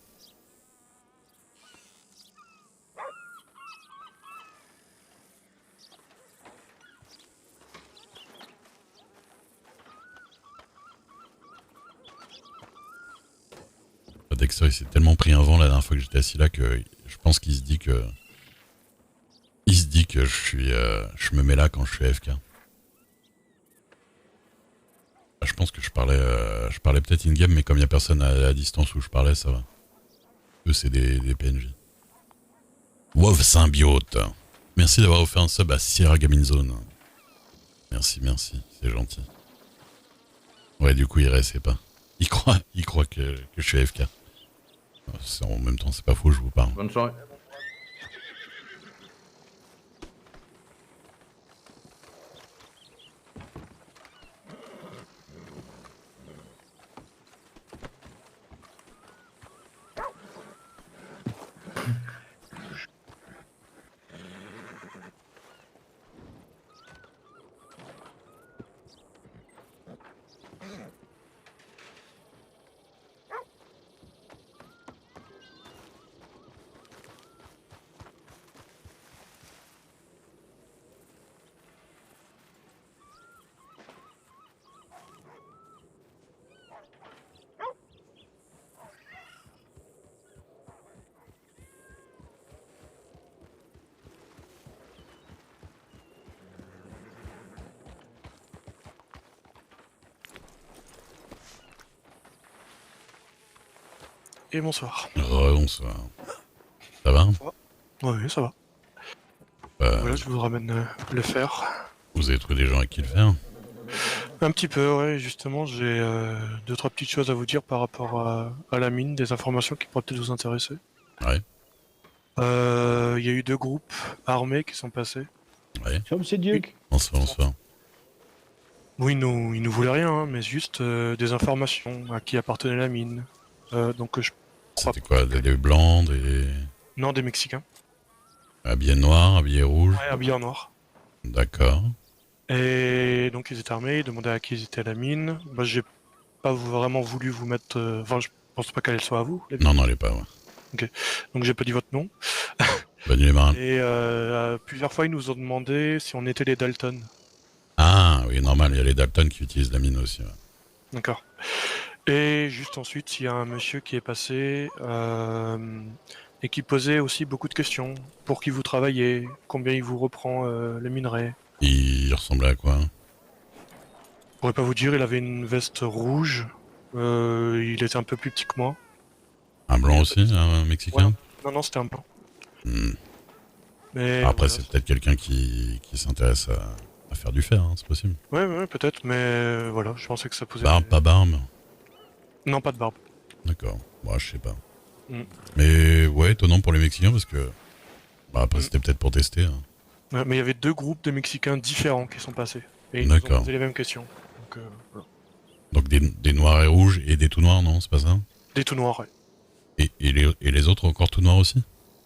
Dexter il s'est tellement pris un vent la dernière fois que j'étais assis là que je pense qu'il se dit que... Il se dit que je me mets là quand je suis AFK. Je pense que je parlais peut-être in-game, mais comme il n'y a personne à la distance où je parlais, ça va. Eux, c'est des PNJ. WoW Symbiote. Merci d'avoir offert un sub à Sierra Gaming Zone. Merci, c'est gentil. Ouais, du coup, il restait pas. Il croit que je suis AFK. En même temps, c'est pas faux, je vous parle.
Bonne soirée.
et bonsoir.
Bonsoir. Ça va?
Oui, ça va. Voilà, je vous ramène le fer.
Vous avez trouvé des gens à qui le faire?
Un petit peu, ouais, justement, j'ai 2-3 petites choses à vous dire par rapport à la mine, des informations qui pourraient peut-être vous intéresser.
Ouais.
Il y a eu 2 groupes armés qui sont passés.
Ouais.
Comme c'est Duke.
Bonsoir, bonsoir.
Oui, ils nous voulaient rien, hein, mais juste des informations à qui appartenait la mine. Donc je crois
C'était quoi? Des blancs, des...
Non, des Mexicains.
Habillés noirs, habillés rouges?
Ouais, habillés en noir.
D'accord.
Et donc ils étaient armés, ils demandaient à qui ils étaient à la mine. Bah, j'ai pas vraiment voulu vous mettre... Enfin, je pense pas qu'elle soit à vous.
Non, non, elle est pas, ouais.
Ok. Donc j'ai pas dit votre nom.
Bonne nuit, les marins.
Et plusieurs fois, ils nous ont demandé si on était les Dalton.
Ah, oui, normal, il y a les Dalton qui utilisent la mine aussi. Ouais.
D'accord. Et juste ensuite, il y a un monsieur qui est passé et qui posait aussi beaucoup de questions. Pour qui vous travaillez? Combien il vous reprend le minerai?
Il ressemblait à quoi?
Je pourrais pas vous dire, il avait une veste rouge. Il était un peu plus petit que moi.
Un blanc aussi, un Mexicain?
Ouais. Non, non, c'était un blanc. Mais
après,
voilà.
c'est peut-être quelqu'un qui s'intéresse à faire du fer, hein, c'est possible.
Ouais, peut-être, mais voilà, je pensais que ça posait...
Barbe, pas barbe?
Non, pas de barbe.
D'accord, moi je sais pas.
Mm.
Mais ouais, étonnant pour les Mexicains parce que... Bah après c'était peut-être pour tester. Hein.
Ouais, mais il y avait 2 groupes de Mexicains différents qui sont passés. Et ils nous ont posé les mêmes questions. Donc, voilà.
Donc des noirs et rouges et des tout noirs, non, c'est pas ça?
Des tout noirs, ouais.
Et les autres encore tout noirs aussi?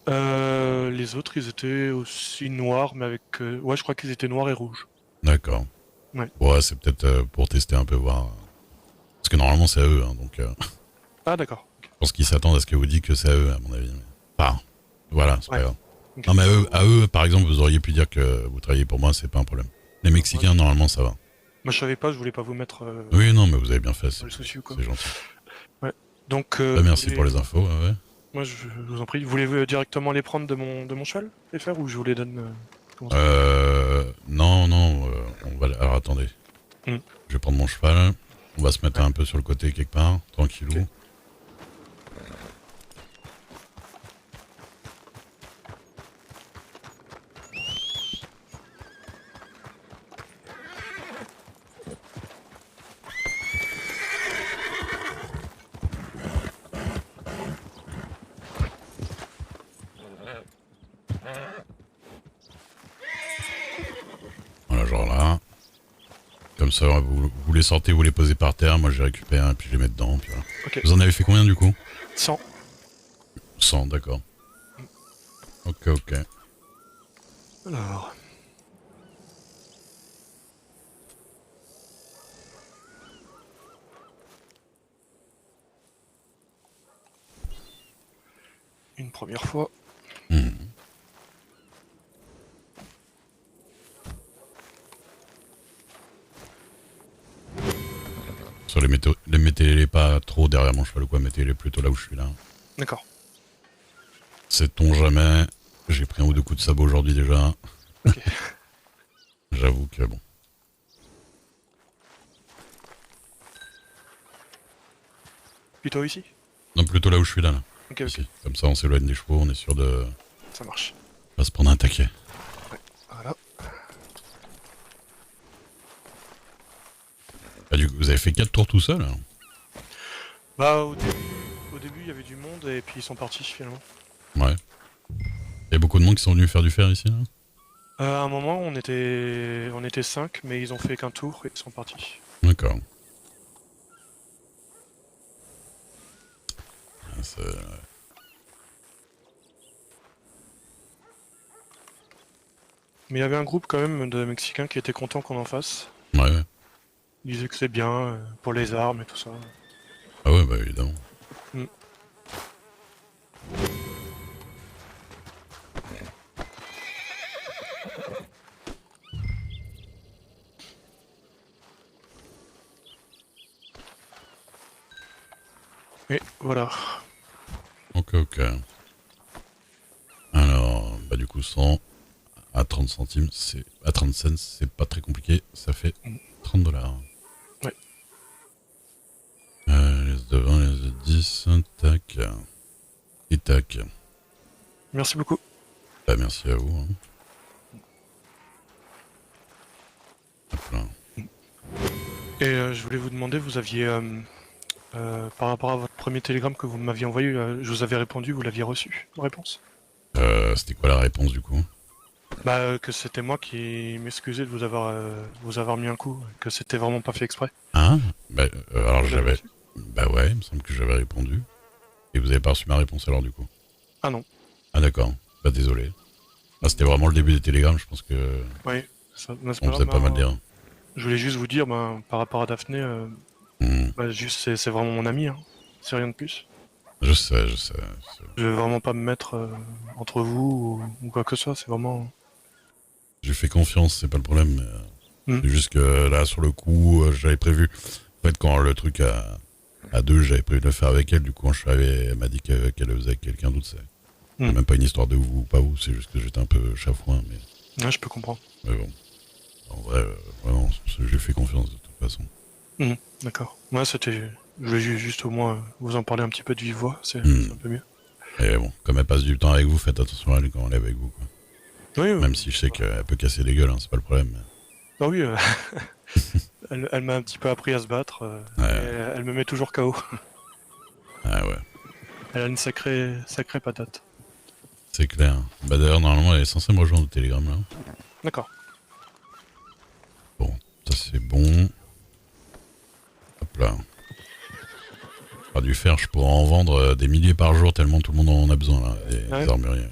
Les autres, ils étaient aussi noirs, mais avec... ouais, je crois qu'ils étaient noirs et rouges.
D'accord.
Ouais.
Ouais, c'est peut-être pour tester un peu, voir... Parce que normalement c'est à eux, hein, donc...
Ah, d'accord.
Je pense qu'ils s'attendent à ce que vous dites que c'est à eux, à mon avis. Enfin, voilà, c'est pas grave.
Okay.
Non mais à eux, par exemple, vous auriez pu dire que vous travaillez pour moi, c'est pas un problème. Les Mexicains, normalement, ça va.
Moi, je savais pas, je voulais pas vous mettre...
Oui, non, mais vous avez bien fait,
c'est gentil.
Ouais.
Donc...
merci pour les infos, ouais.
Moi, je vous en prie. Vous voulez directement les prendre de mon cheval, les faire, ou je vous les donne
Non, on va... Alors, attendez.
Je
vais prendre mon cheval. On va se mettre un peu sur le côté quelque part, tranquillou. Okay. Voilà, genre là. Comme ça, vous les sortez, vous les posez par terre, moi je les récupère et puis je les mets dedans. Puis voilà.
Okay.
Vous en avez fait combien du coup?
100.
100, d'accord. Ok.
Alors... Une première fois.
Sur mettez-les pas trop derrière mon cheval ou quoi, mettez-les plutôt là où je suis là.
D'accord.
Sait-on jamais, j'ai pris un ou 2 coups de sabot aujourd'hui déjà.
Okay.
J'avoue que bon.
Plutôt ici?
Non, plutôt là où je suis là.
Ok.
Comme ça on s'éloigne des chevaux, on est sûr de...
Ça marche.
On va se prendre un taquet.
Ouais, voilà.
Ah, du coup, vous avez fait 4 tours tout seul alors?
Bah au début il y avait du monde et puis ils sont partis finalement.
Ouais. Il y a beaucoup de monde qui sont venus faire du fer ici là?
À un moment on était 5 mais ils ont fait qu'un tour et ils sont partis.
D'accord.
Mais il y avait un groupe quand même de Mexicains qui étaient contents qu'on en fasse.
Ouais.
Ils disaient que c'est bien pour les armes et tout ça.
Ah ouais, bah évidemment.
Et voilà.
Ok. Alors, bah du coup 100 à 30 centimes, c'est à 30 cents, c'est pas très compliqué, ça fait $30.
Ouais.
Les passe devant les autres 10. Tac. Et tac.
Merci beaucoup.
Bah, merci à vous. Hein. Hop là.
Et je voulais vous demander, vous aviez, par rapport à votre premier télégramme que vous m'aviez envoyé, je vous avais répondu, vous l'aviez reçu, réponse?
C'était quoi la réponse du coup?
Bah, que c'était moi qui m'excusais de vous avoir mis un coup, que c'était vraiment pas fait exprès.
Ah bah, alors
Vous l'avez
j'avais...
reçu?
Bah ouais, il me semble que j'avais répondu. Et vous avez pas reçu ma réponse alors du coup?
Ah non.
Ah d'accord, bah désolé. Ah, c'était vraiment le début des télégrammes, je pense que...
Oui, ça, non, c'est
On faisait pas mal dire.
Je voulais juste vous dire, par rapport à Daphné, juste c'est vraiment mon ami, hein. C'est rien de plus.
Je sais.
Je vais vraiment pas me mettre entre vous ou quoi que ce soit, c'est vraiment...
J'ai fait confiance, c'est pas le problème. Mais, c'est juste que là, sur le coup, j'avais prévu... En fait, quand le truc à deux, j'avais prévu de le faire avec elle. Du coup, quand je suis arrivé, elle m'a dit qu'elle le faisait avec quelqu'un d'autre. C'est même pas une histoire de vous ou pas vous, c'est juste que j'étais un peu chafouin. Mais...
Ouais, je peux comprendre.
Mais bon, en vrai, vraiment, j'ai fait confiance de toute façon.
D'accord. Moi, c'était... Je voulais juste au moins vous en parler un petit peu de vive voix, c'est un peu mieux.
Et bon, comme elle passe du temps avec vous, faites attention à elle quand elle est avec vous. Quoi.
Oui,
même si je sais qu'elle peut casser les gueules, hein, c'est pas le problème. Mais...
Ah oui, elle m'a un petit peu appris à se battre, et elle me met toujours KO.
Ah ouais.
Elle a une sacrée patate.
C'est clair. Bah d'ailleurs, normalement, elle est censée me rejoindre au Telegram là.
D'accord.
Bon, ça c'est bon. Hop là. Pas du fer, je pourrais en vendre des milliers par jour tellement tout le monde en a besoin là, des armuriers.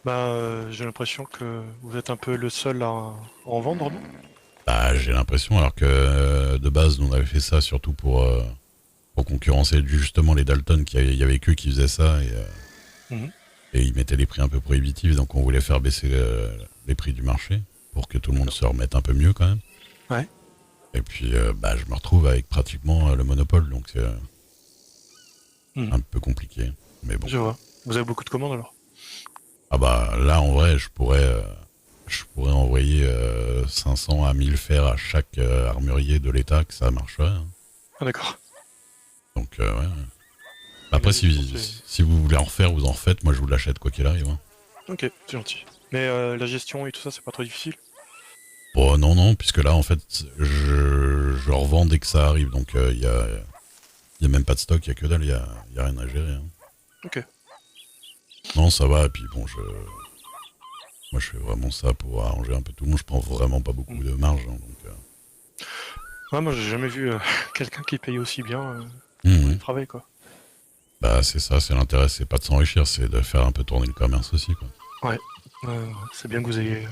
Bah, j'ai l'impression que vous êtes un peu le seul à en vendre, non?
Bah, j'ai l'impression, alors que de base, nous on avait fait ça surtout pour concurrencer justement les Dalton, il y avait qu'eux qui faisaient ça et ils mettaient des prix un peu prohibitifs, donc on voulait faire baisser les prix du marché pour que tout le monde se remette un peu mieux quand même.
Ouais.
Et puis, bah, je me retrouve avec pratiquement le monopole, donc c'est un peu compliqué. Mais bon.
Je vois. Vous avez beaucoup de commandes alors?
Ah bah là, en vrai, je pourrais envoyer 500 à 1000 fers à chaque armurier de l'État, que ça marcherait. Hein.
Ah d'accord.
Donc, ouais. Après, si vous voulez en refaire, vous en refaites. Moi, je vous l'achète quoi qu'il arrive. Hein.
Ok, c'est gentil. Mais la gestion et tout ça, c'est pas trop difficile?
Bon, non, puisque là, en fait, je revends dès que ça arrive. Donc, il y a même pas de stock, il y a que dalle, il y a rien à gérer. Hein.
Ok.
Non, ça va, et puis bon, moi, je fais vraiment ça pour arranger un peu tout le monde. Je prends vraiment pas beaucoup de marge. Hein, donc,
Ouais, moi, j'ai jamais vu quelqu'un qui paye aussi bien pour le travail, quoi.
Bah, c'est ça, c'est l'intérêt, c'est pas de s'enrichir, c'est de faire un peu tourner le commerce aussi, quoi.
Ouais. C'est bien que vous ayez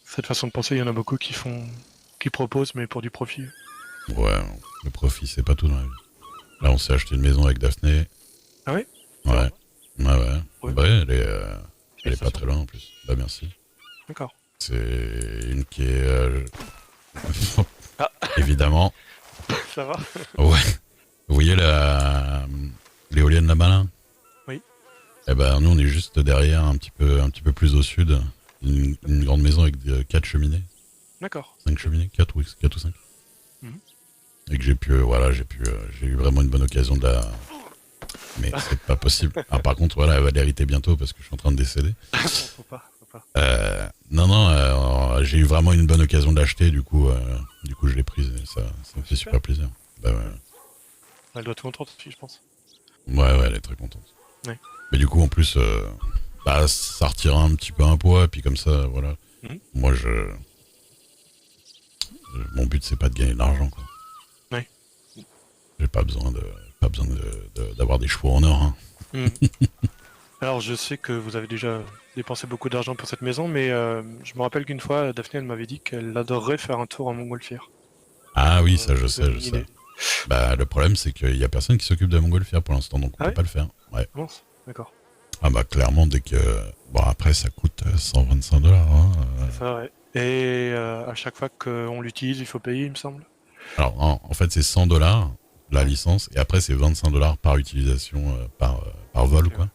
cette façon de penser. Il y en a beaucoup qui proposent, mais pour du profit.
Ouais, le profit, c'est pas tout dans la vie. Là, on s'est acheté une maison avec Daphné.
Ah oui?
Ouais. Bah, elle est pas très loin en plus. Bah, merci.
D'accord.
C'est une qui est... Évidemment.
Ça va?
Ouais. Vous voyez l'éolienne là-bas là?
Oui.
Eh ben, nous, on est juste derrière, un petit peu plus au sud. Une grande maison avec 4 cheminées.
D'accord.
5 cheminées, 4 ou 5. Et que j'ai eu vraiment une bonne occasion de la... Mais c'est pas possible. Ah, par contre, voilà, elle va l'hériter bientôt parce que je suis en train de décéder.
Faut pas.
Non, j'ai eu vraiment une bonne occasion de l'acheter, du coup, je l'ai prise et ça me fait super plaisir. Bah ouais.
Elle doit être contente aussi, je pense.
Ouais, elle est très contente.
Ouais.
Mais du coup, en plus, ça retire un petit peu un poids, et puis comme ça, voilà. Moi, mon but, c'est pas de gagner de l'argent, quoi.
Ouais.
J'ai pas besoin d'avoir des chevaux en or, hein.
Alors, je sais que vous avez déjà dépensé beaucoup d'argent pour cette maison, mais je me rappelle qu'une fois, Daphné, elle m'avait dit qu'elle adorerait faire un tour en montgolfière.
Ah oui, ça, je sais. Bah, le problème, c'est qu'il y a personne qui s'occupe de la montgolfière pour l'instant, donc on peut pas le faire. Ouais.
Bon, d'accord.
Ah bah, clairement, dès que... Bon, après, ça coûte 125 $. Hein,
C'est ça, ouais. Et à chaque fois qu'on l'utilise, il faut payer, il me semble.
Alors, en fait, c'est 100 $ la licence, et après, c'est 25 $ par utilisation, par vol, quoi.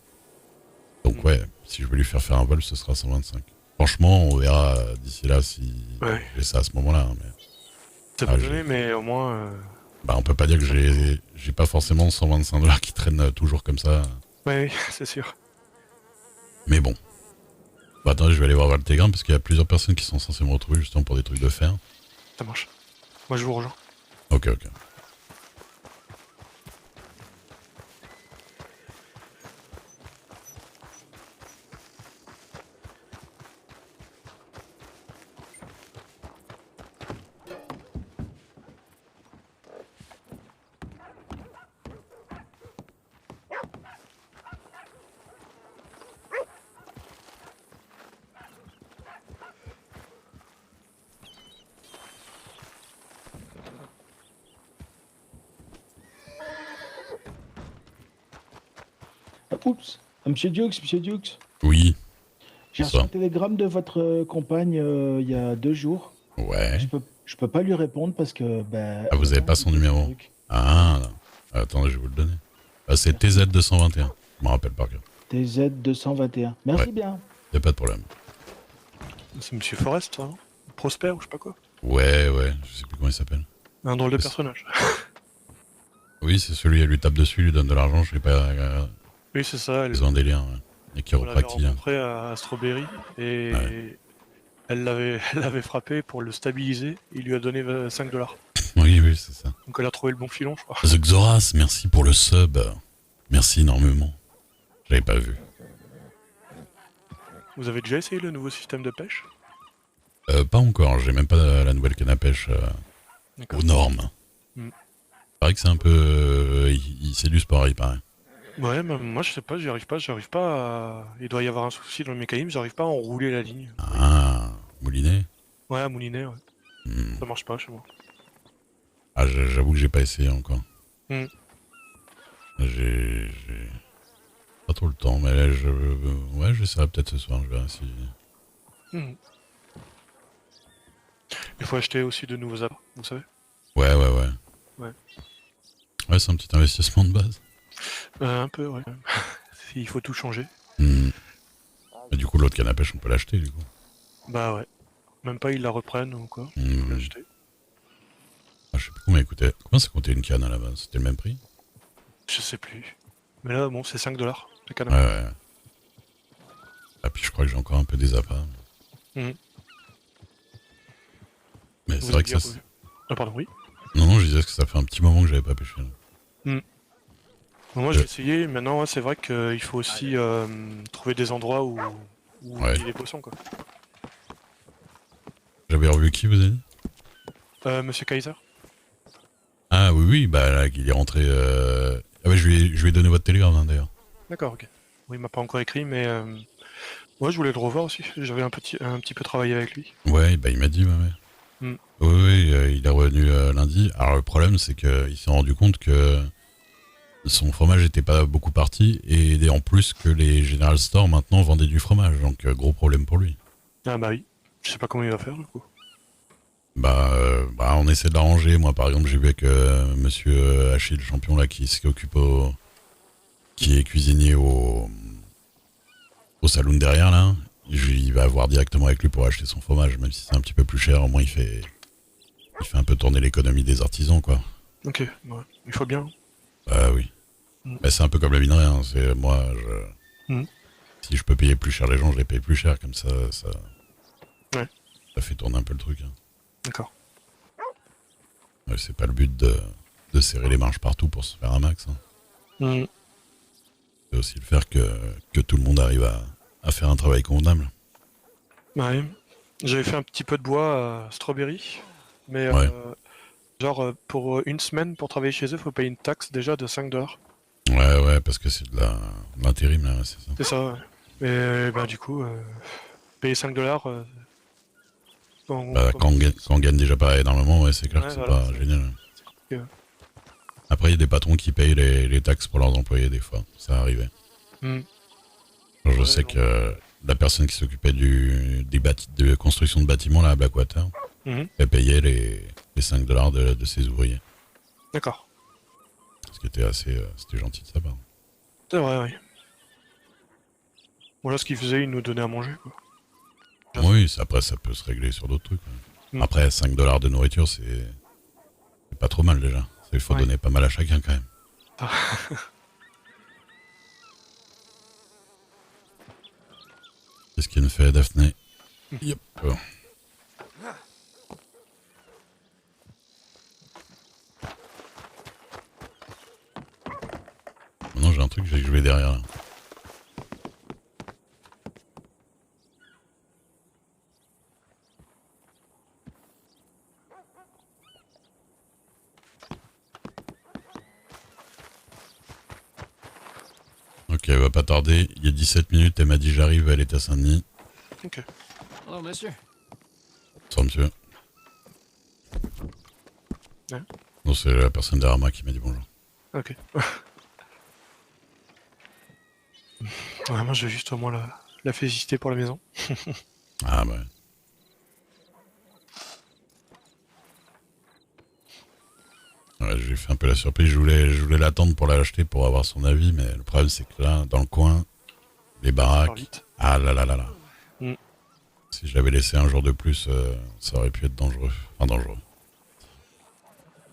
Donc, ouais, si je veux lui faire un vol, ce sera 125. Franchement, on verra d'ici là si j'ai ça à ce moment-là. Mais...
Ça peut donner, mais au moins,
Bah, on peut pas dire que j'ai pas forcément 125 $ qui traînent toujours comme ça.
Ouais, oui, c'est sûr.
Mais bon. Bah, attendez, je vais aller voir le Telegram parce qu'il y a plusieurs personnes qui sont censées me retrouver justement pour des trucs de fer.
Ça marche. Moi, je vous rejoins.
Ok, ok.
Oups, Monsieur Dukes,
Oui.
j'ai reçu un télégramme de votre compagne il y a 2 jours.
Ouais.
Je peux pas lui répondre parce que... Bah,
Ah, vous avez pas son numéro? Ah, non. Attendez, je vais vous le donner. Ah, c'est TZ221. Je me rappelle par cœur.
TZ221. Merci
Ouais.
bien.
Y'a pas de problème.
C'est Monsieur Forrest, hein Prosper ou je sais pas quoi.
Ouais, je sais plus comment il s'appelle.
Un drôle de
C'est-
personnage.
Oui, c'est celui, elle lui tape dessus, lui donne de l'argent, je sais pas.
Oui, c'est ça.
Ils ont un délire, ouais. Et qui
On l'avait
chiropractie.
rencontré à Strawberry et
Ouais.
elle l'avait frappé pour le stabiliser. Il lui a donné 5 $.
Oui, c'est ça.
Donc elle a trouvé le bon filon, je crois.
The Xoras, merci pour le sub. Merci énormément. J'avais pas vu.
Vous avez déjà essayé le nouveau système de pêche?
Pas encore, j'ai même pas la nouvelle canne à pêche
D'accord.
aux normes.
Hmm.
C'est vrai que c'est un peu. C'est du sport, il paraît.
Ouais, mais moi je sais pas, j'arrive pas à... Il doit y avoir un souci dans le mécanisme, j'arrive pas à enrouler la ligne.
Ah, moulinet.
Ouais, à mouliner, ouais.
Hmm.
Ça marche pas chez moi.
Ah, j'avoue que j'ai pas essayé encore.
Hmm.
J'ai pas trop le temps, mais là, ouais, j'essaierai peut-être ce soir, je verrai si.
Hmm. Il faut acheter aussi de nouveaux appâts, vous savez.
Ouais.
Ouais.
Ouais, c'est un petit investissement de base.
Un peu, ouais. Il faut tout changer.
Hmm. Et du coup, l'autre canne à pêche, on peut l'acheter, du coup.
Bah ouais. Même pas ils la reprennent ou quoi.
Hmm.
Faut l'acheter.
Ah, je sais plus combien coûtait. Combien ça coûtait une canne à la base? C'était le même prix?
Je sais plus. Mais là, bon, c'est 5 $, le canard.
Ouais. Ah, puis je crois que j'ai encore un peu des appâts.
Hmm.
Mais
Vous
c'est vrai
êtes
que ça.
bien revu. Ah, pardon, oui.
Non, je disais que ça fait un petit moment que j'avais pas pêché.
Bon, moi, j'ai essayé. Maintenant, ouais, c'est vrai qu'il faut aussi trouver des endroits où
Ouais.
il y a des poissons, quoi.
J'avais revu qui, vous avez dit?
Monsieur Kaiser.
Ah oui, bah là, il est rentré. Ah ouais, je lui ai donné votre télégramme, hein, d'ailleurs.
D'accord, ok. Oui, il m'a pas encore écrit, mais ouais, je voulais le revoir aussi. J'avais un petit peu travaillé avec lui.
Ouais, bah il m'a dit, ouais.
Hmm.
Oui, il est revenu lundi. Alors le problème, c'est qu'il s'est rendu compte que son fromage était pas beaucoup parti et en plus que les General Store maintenant vendaient du fromage, donc gros problème pour lui.
Ah bah oui. Je sais pas comment il va faire, du coup.
Bah, on essaie de l'arranger. Moi, par exemple, j'ai vu avec monsieur Achille, le champion là, qui est cuisinier au saloon derrière là. Il va voir directement avec lui pour acheter son fromage, même si c'est un petit peu plus cher. Au moins, il fait un peu tourner l'économie des artisans, quoi.
Ok, ouais. Il faut bien.
Bah oui.
Mm.
Bah, c'est un peu comme la minerie. Hein. C'est moi,
Mm.
si je peux payer plus cher les gens, je les paye plus cher. Comme ça,
Ouais.
ça fait tourner un peu le truc. Hein.
D'accord.
Ouais, c'est pas le but de serrer les marges partout pour se faire un max. Hein.
Mm.
C'est aussi le faire que tout le monde arrive à faire un travail convenable.
Ouais. J'avais fait un petit peu de bois à Strawberry, mais
Ouais.
genre pour une semaine pour travailler chez eux, faut payer une taxe déjà de 5 $.
Ouais, parce que c'est de l'intérim là, c'est ça.
C'est ça, ouais. Et bah du coup, payer 5 $,
Bah, quand on gagne déjà pas énormément, ouais, c'est clair
Ouais,
que c'est
voilà,
pas génial.
compliqué, ouais.
Après, il y a des patrons qui payent les taxes pour leurs employés des fois, ça arrivait.
Mm.
Genre, je
Ouais,
sais
non.
que la personne qui s'occupait de construction de bâtiments là à Blackwater,
Mhm.
elle payait les 5 $ de ses ouvriers.
D'accord.
Ce qui était c'était gentil de sa part.
C'est vrai, oui. Bon là, ce qu'ils faisaient, ils nous donnaient à manger, quoi.
Oui, après ça peut se régler sur d'autres trucs. Ouais.
Mm.
Après 5 $ de nourriture, c'est pas trop mal déjà. qu'il faut donner pas mal à chacun quand même. Qu'est-ce qu'il me fait, Daphné? Yep. Maintenant j'ai un truc, j'ai joué derrière. Ok, elle va pas tarder. Il y a 17 minutes, elle m'a dit j'arrive, elle est à Saint-Denis.
Ok.
Hello, monsieur.
Bonsoir, monsieur.
Ouais.
Non, c'est la personne derrière moi qui m'a dit bonjour.
Ok. Ouais, moi j'ai juste au moins la félicité pour la maison.
Ah bah. Ouais, j'ai fait un peu la surprise, je voulais l'attendre pour l'acheter pour avoir son avis, mais le problème c'est que là, dans le coin, les baraques... Ah là là là là.
Mm.
Si je l'avais laissé un jour de plus, ça aurait pu être dangereux. Enfin dangereux.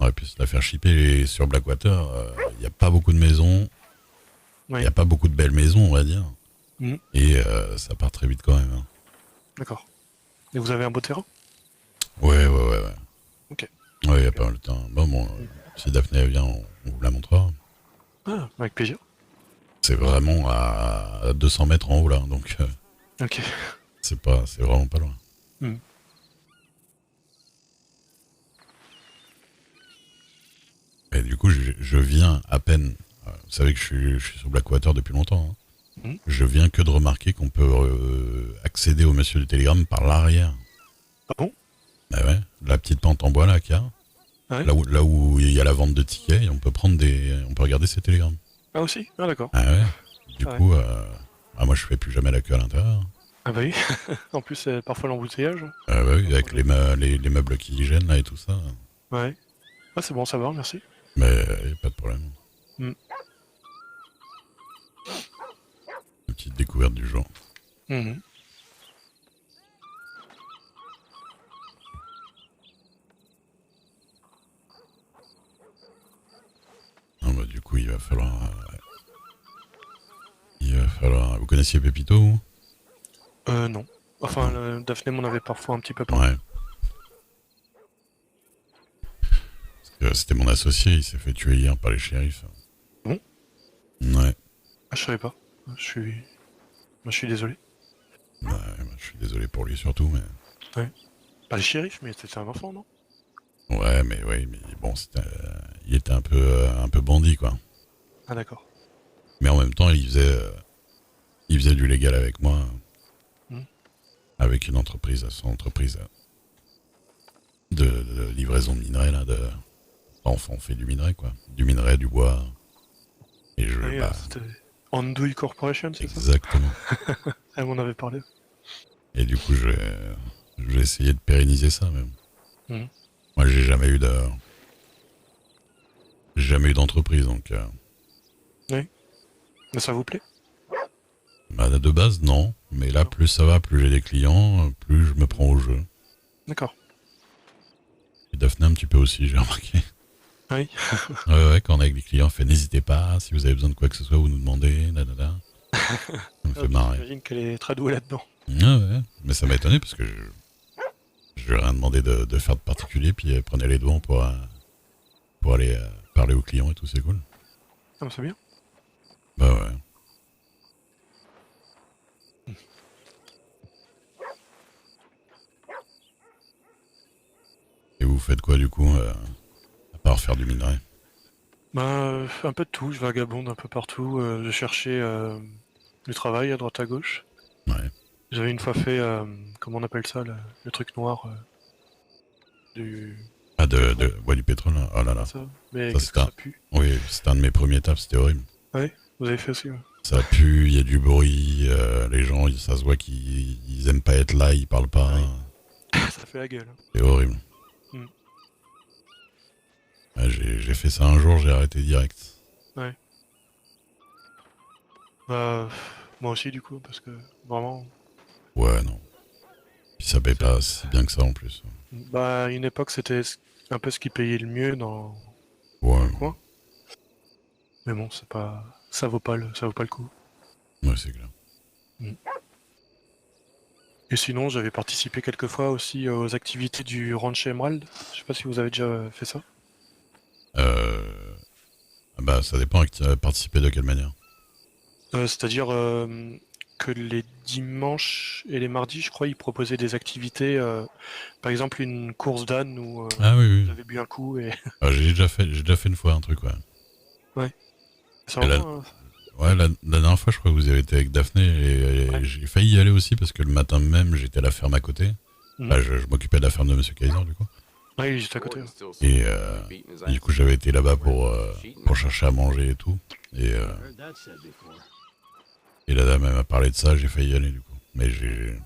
On aurait pu se la faire shipper. Et sur Blackwater, il n'y a pas beaucoup de maisons. Il n'y a pas beaucoup de belles maisons, on va dire.
Mm.
Et ça part très vite quand même. Hein.
D'accord. Et vous avez un beau terrain?
Ouais.
Ok.
Ouais, il y a pas mal de temps. Bon, si Daphné vient, on vous la montrera.
Ah, avec plaisir.
C'est vraiment à 200 mètres en haut là, donc
Ok.
c'est vraiment pas loin.
Mm.
Et du coup, je viens à peine. Vous savez que je suis sur Blackwater depuis longtemps. Hein.
Mm.
Je viens que de remarquer qu'on peut accéder au monsieur du télégramme par l'arrière.
Ah bon?
Bah ouais, la petite pente en bois là qu'il y a.
Ah ouais?
Là où il y a la vente de tickets, et on peut regarder ses télégrammes.
Ah aussi? Ah d'accord.
Ah ouais. Du
Ah ouais.
coup, moi je fais plus jamais la queue à l'intérieur.
Ah bah oui. En plus, parfois l'embouteillage.
Bah oui, avec les meubles qui gênent là et tout ça.
Ouais. Ah c'est bon à savoir, merci.
Mais pas de problème.
Mm.
Une petite découverte du jour.
Mhm.
Ah bah, du coup, il va falloir... Vous connaissiez Pépito, vous?
Non. Enfin, Daphné m'en avait parfois un petit peu parlé.
Ouais. Parce que c'était mon associé, il s'est fait tuer hier par les shérifs.
Bon?
Ouais.
Ah, je savais pas. Je suis désolé.
Ouais, je suis désolé pour lui surtout, mais...
Ouais. Pas les shérifs, mais c'était un enfant, non?
Ouais, mais bon, il était un peu bandit, quoi.
Ah d'accord.
Mais en même temps, il faisait du légal avec moi.
Mm.
Avec une entreprise, son entreprise de livraison de minerais, là, Enfin, on fait du minerai, quoi. Du minerai, du bois. Et
Oui, c'était Andouille Corporation, c'est ça?
Exactement.
Elle m'en avait parlé.
Et du coup, je vais essayer de pérenniser ça, même.
Mm.
Moi, j'ai jamais eu d'entreprise, donc...
Oui. Mais ça vous plaît?
Bah, de base, non. Mais là, plus ça va, plus j'ai des clients, plus je me prends au jeu.
D'accord.
Et Daphné un petit peu aussi, j'ai remarqué.
Oui.
Ouais, quand on est avec des clients, on fait n'hésitez pas, si vous avez besoin de quoi que ce soit, vous nous demandez, Ça me fait marrer.
J'imagine qu'elle est très douée là-dedans.
Ouais, mais ça m'a étonné parce que je lui ai rien demandé de faire de particulier, puis elle prenait les devants pour aller parler aux clients et tout, c'est cool.
Ah, bah, c'est bien.
Bah ouais. Et vous faites quoi du coup, à part faire du minerai?
Bah, un peu de tout, je vagabonde un peu partout, je cherchais du travail à droite à gauche.
Ouais.
J'avais une fois fait, comment on appelle ça, le truc noir du...
Ah, du pétrole, là. Oh là là.
Ça, mais
Ça,
qu'est-ce que ça pue?
Oui, c'était un de mes premiers taps, c'était horrible.
Ouais, vous avez fait aussi, ouais.
Ça pue, il y a du bruit, les gens, ça se voit qu'ils aiment pas être là, ils parlent pas.
Ça fait la gueule. Hein.
C'est horrible.
Mm.
Ouais, j'ai fait ça un jour, j'ai arrêté direct.
Ouais. Bah, moi aussi du coup, parce que vraiment...
Ouais, non. Puis ça paye pas si bien que ça en plus.
Bah, à une époque, c'était un peu ce qui payait le mieux dans...
Ouais,
coin. Mais bon, c'est pas, ça vaut pas le coup.
Ouais, c'est clair.
Et sinon, j'avais participé quelques fois aussi aux activités du Ranch Emerald. Je sais pas si vous avez déjà fait ça.
Bah, ça dépend à participer de quelle manière.
C'est-à-dire que les dimanches et les mardis, je crois, ils proposaient des activités, par exemple une course d'âne où
Ah oui.
j'avais bu un coup et...
Ah, j'ai déjà fait une fois un truc, ouais.
Ouais. C'est
Et
vraiment,
ouais, la dernière fois, je crois que vous avez été avec Daphné et j'ai failli y aller aussi parce que le matin même, j'étais à la ferme à côté.
Mhm.
Enfin, je m'occupais de la ferme de Monsieur Kaiser, du coup.
Ouais, juste à côté. Ouais.
Et du coup, j'avais été là-bas pour chercher à manger et tout. Et la dame, elle m'a parlé de ça, j'ai failli y aller, du coup. Mais j'ai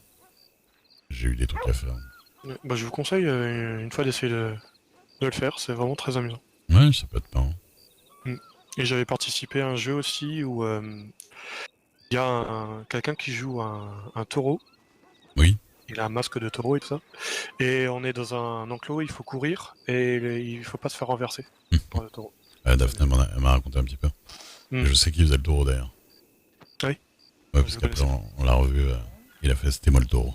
eu des trucs à faire.
Ouais, bah, je vous conseille une fois d'essayer de le faire, c'est vraiment très amusant.
Ouais, ça peut être marrant.
Et j'avais participé à un jeu aussi où il y a quelqu'un qui joue un taureau.
Oui.
Il a un masque de taureau et tout ça. Et on est dans un enclos, il faut courir et il faut pas se faire renverser par le taureau.
Daphné elle m'a raconté un petit peu. Et je sais qui faisait le taureau d'ailleurs.
Oui.
Ouais, parce qu'après on l'a revu, il a fait C'était moi le taureau.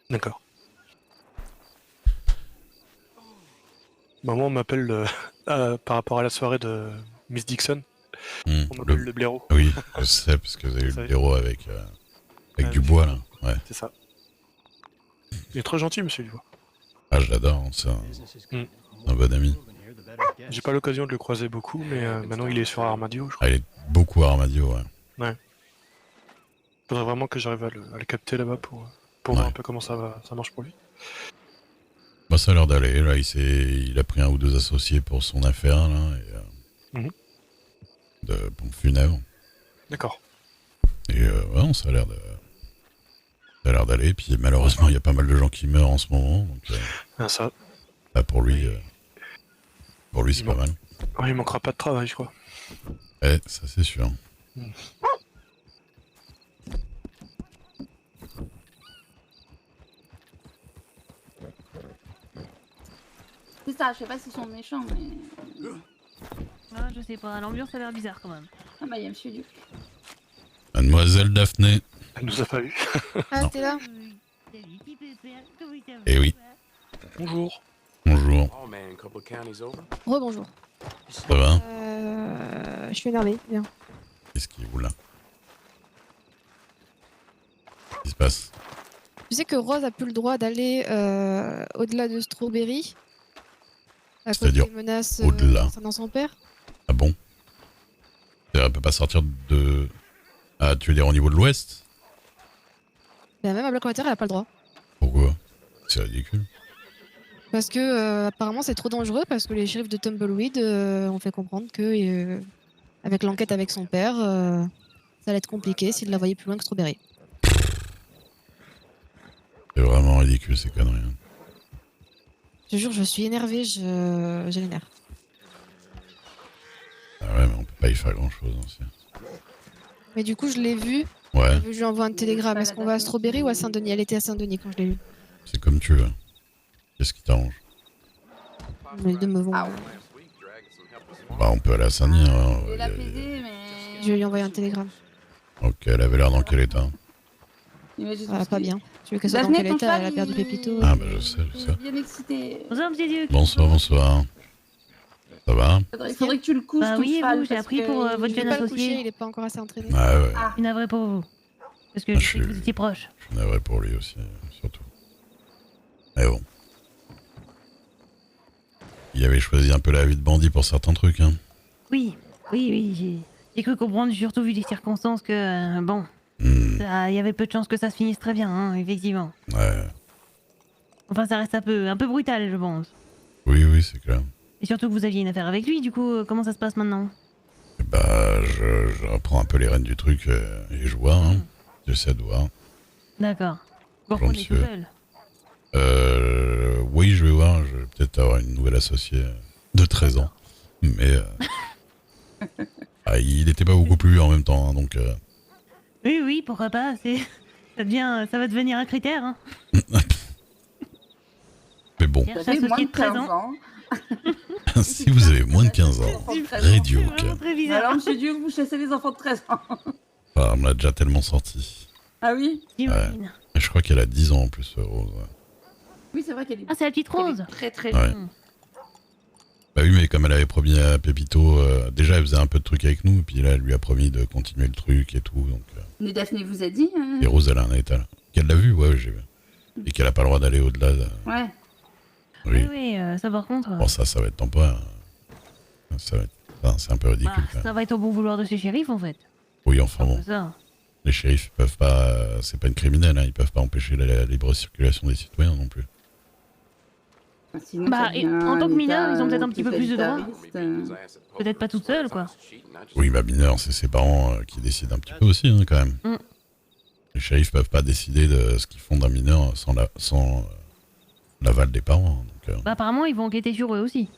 D'accord. Bah, moi on m'appelle par rapport à la soirée de Miss Dixon. On m'appelle le blaireau.
Oui, je sais, parce que vous avez eu le blaireau avec du bois là. Ouais.
C'est ça. Il est très gentil, monsieur Dubois.
Ah, je l'adore, c'est un bon ami.
J'ai pas l'occasion de le croiser beaucoup, mais maintenant il est sur Armadio, je crois.
Ah, il est beaucoup à Armadio, ouais.
Ouais. Faudrait vraiment que j'arrive à le capter là-bas pour voir un peu comment ça marche pour lui.
Bah, ça a l'air d'aller, là, il a pris un ou deux associés pour son affaire, là, et, de pompe funèbre.
D'accord.
Et ouais, ça a l'air d'aller, puis malheureusement, il y a pas mal de gens qui meurent en ce moment, donc
ça.
Là, pour lui, c'est pas mal.
Ouais, il manquera pas de travail, je crois.
Ouais, ça c'est sûr.
C'est ça, je sais pas s'ils sont méchants, mais...
Ah, je sais pas, l'ambiance a l'air bizarre quand même.
Ah bah, il y a Monsieur Duc.
Mademoiselle Daphné.
Elle nous a pas eu.
Ah, t'es là?
Eh oui.
Bonjour.
Bonjour.
Rebonjour.
Ça va?
Je suis énervée, bien.
Qu'est-ce qui vous là? Qu'est-ce qui se passe?
Tu sais que Rose a plus le droit d'aller au-delà de Strawberry à cause
C'est-à-dire
des menaces
au-delà.
concernant son père.
Ah bon? Elle peut pas sortir de... Ah, tu veux dire au niveau de l'ouest?
Mais même à Black Water, elle a pas le droit.
Pourquoi? C'est ridicule.
Parce que apparemment c'est trop dangereux parce que les shérifs de Tumbleweed ont fait comprendre que avec l'enquête avec son père, ça allait être compliqué s'il la voyait plus loin que Strawberry.
C'est vraiment ridicule ces conneries. Hein.
Je te jure, je suis énervée, j'ai les nerfs.
Ah ouais, mais on peut pas y faire grand chose aussi.
Mais du coup, je l'ai vue.
Ouais.
Je lui envoie un télégramme. Est-ce qu'on va à Strawberry ou à Saint-Denis? Elle était à Saint-Denis quand je l'ai vue.
C'est comme tu veux. Qu'est-ce qui t'arrange?
Les deux me vont.
Bah, on peut aller à Saint-Denis. Hein.
Je vais l'apaiser, mais...
Je vais lui envoyer un télégramme.
Ok, elle avait l'air dans quel état?
Pas bien. Tu veux qu'elle soit dans quel état? Elle a perdu Pépito.
Ah bah je sais.
Bien excité.
Bonsoir, monsieur Duc.
Bonsoir, bonsoir. Ça va?
Il faudrait que tu le couches,
Bah
ton
oui, et
cheval,
vous, j'ai
parce
appris
que
pour
il-
votre
Je vais
jeune
pas le
associé.
coucher, il est pas encore assez entraîné.
Ah ouais.
Je suis navré pour vous. Parce que
Ah,
je sais que vous étiez proche.
Je suis navré pour lui aussi, surtout. Mais bon. Il avait choisi un peu la vie de bandit pour certains trucs, hein.
Oui, j'ai cru comprendre, surtout vu les circonstances, que bon, il y avait peu de chances que ça se finisse très bien, hein, effectivement.
Ouais.
Enfin, ça reste un peu brutal, je pense.
Oui, c'est clair.
Et surtout que vous aviez une affaire avec lui, du coup, comment ça se passe maintenant?
Bah, je reprends un peu les rênes du truc et je vois, hein. J'essaie de voir.
D'accord. Vous
Bonjour,
reprenez tout
monsieur.
seul.
Oui, je vais voir. Je vais peut-être avoir une nouvelle associée de 13 ans. Mais il était pas beaucoup plus vieux en même temps, hein, donc...
Oui, pourquoi pas, ça va devenir un critère, hein.
Mais bon.
Cherche
Vous avez moins
associé
de
de 13
15
ans.
ans.
Si vous avez moins de 15 ans, Radio K.
Très bizarre. Alors, monsieur Dieu, vous chassez les enfants de 13 ans.
Ah, on me l'a déjà tellement sorti.
Ah oui?
Ouais. Mais je crois qu'elle a 10 ans en plus, Rose. Ouais.
Oui, c'est vrai qu'elle est.
Ah, c'est la petite Rose.
Très très
Ouais.
jeune.
Bah oui, mais comme elle avait promis à Pépito, déjà elle faisait un peu de trucs avec nous, et puis là elle lui a promis de continuer le truc et tout. Donc,
Mais Daphné vous a dit.
et Rose, elle a un étal. Qu'elle l'a vu, ouais, j'ai vu. Et qu'elle a pas le droit d'aller au-delà.
Ouais.
Oui.
Oui, ça par contre.
Bon, ça va être temporaire. Ça va être... enfin, c'est un peu ridicule.
Bah,
quand même.
ça va être au bon vouloir de ces shérifs en fait.
Oui, enfin bon.
C'est ça.
Les shérifs peuvent pas. C'est pas une criminelle, hein, ils peuvent pas empêcher la libre circulation des citoyens non plus.
Sinon,
Bah,
ça devient
en tant que
un
mineurs,
État,
ils ont peut-être un petit peu plus de droits.
totalitariste,
Peut-être pas toute seule, quoi.
Oui, bah mineur, c'est ses parents qui décident un petit peu aussi, hein, quand même.
Mm.
Les shérifs peuvent pas décider de ce qu'ils font d'un mineur sans l'aval des parents. Donc,
Bah, apparemment, ils vont enquêter sur eux aussi.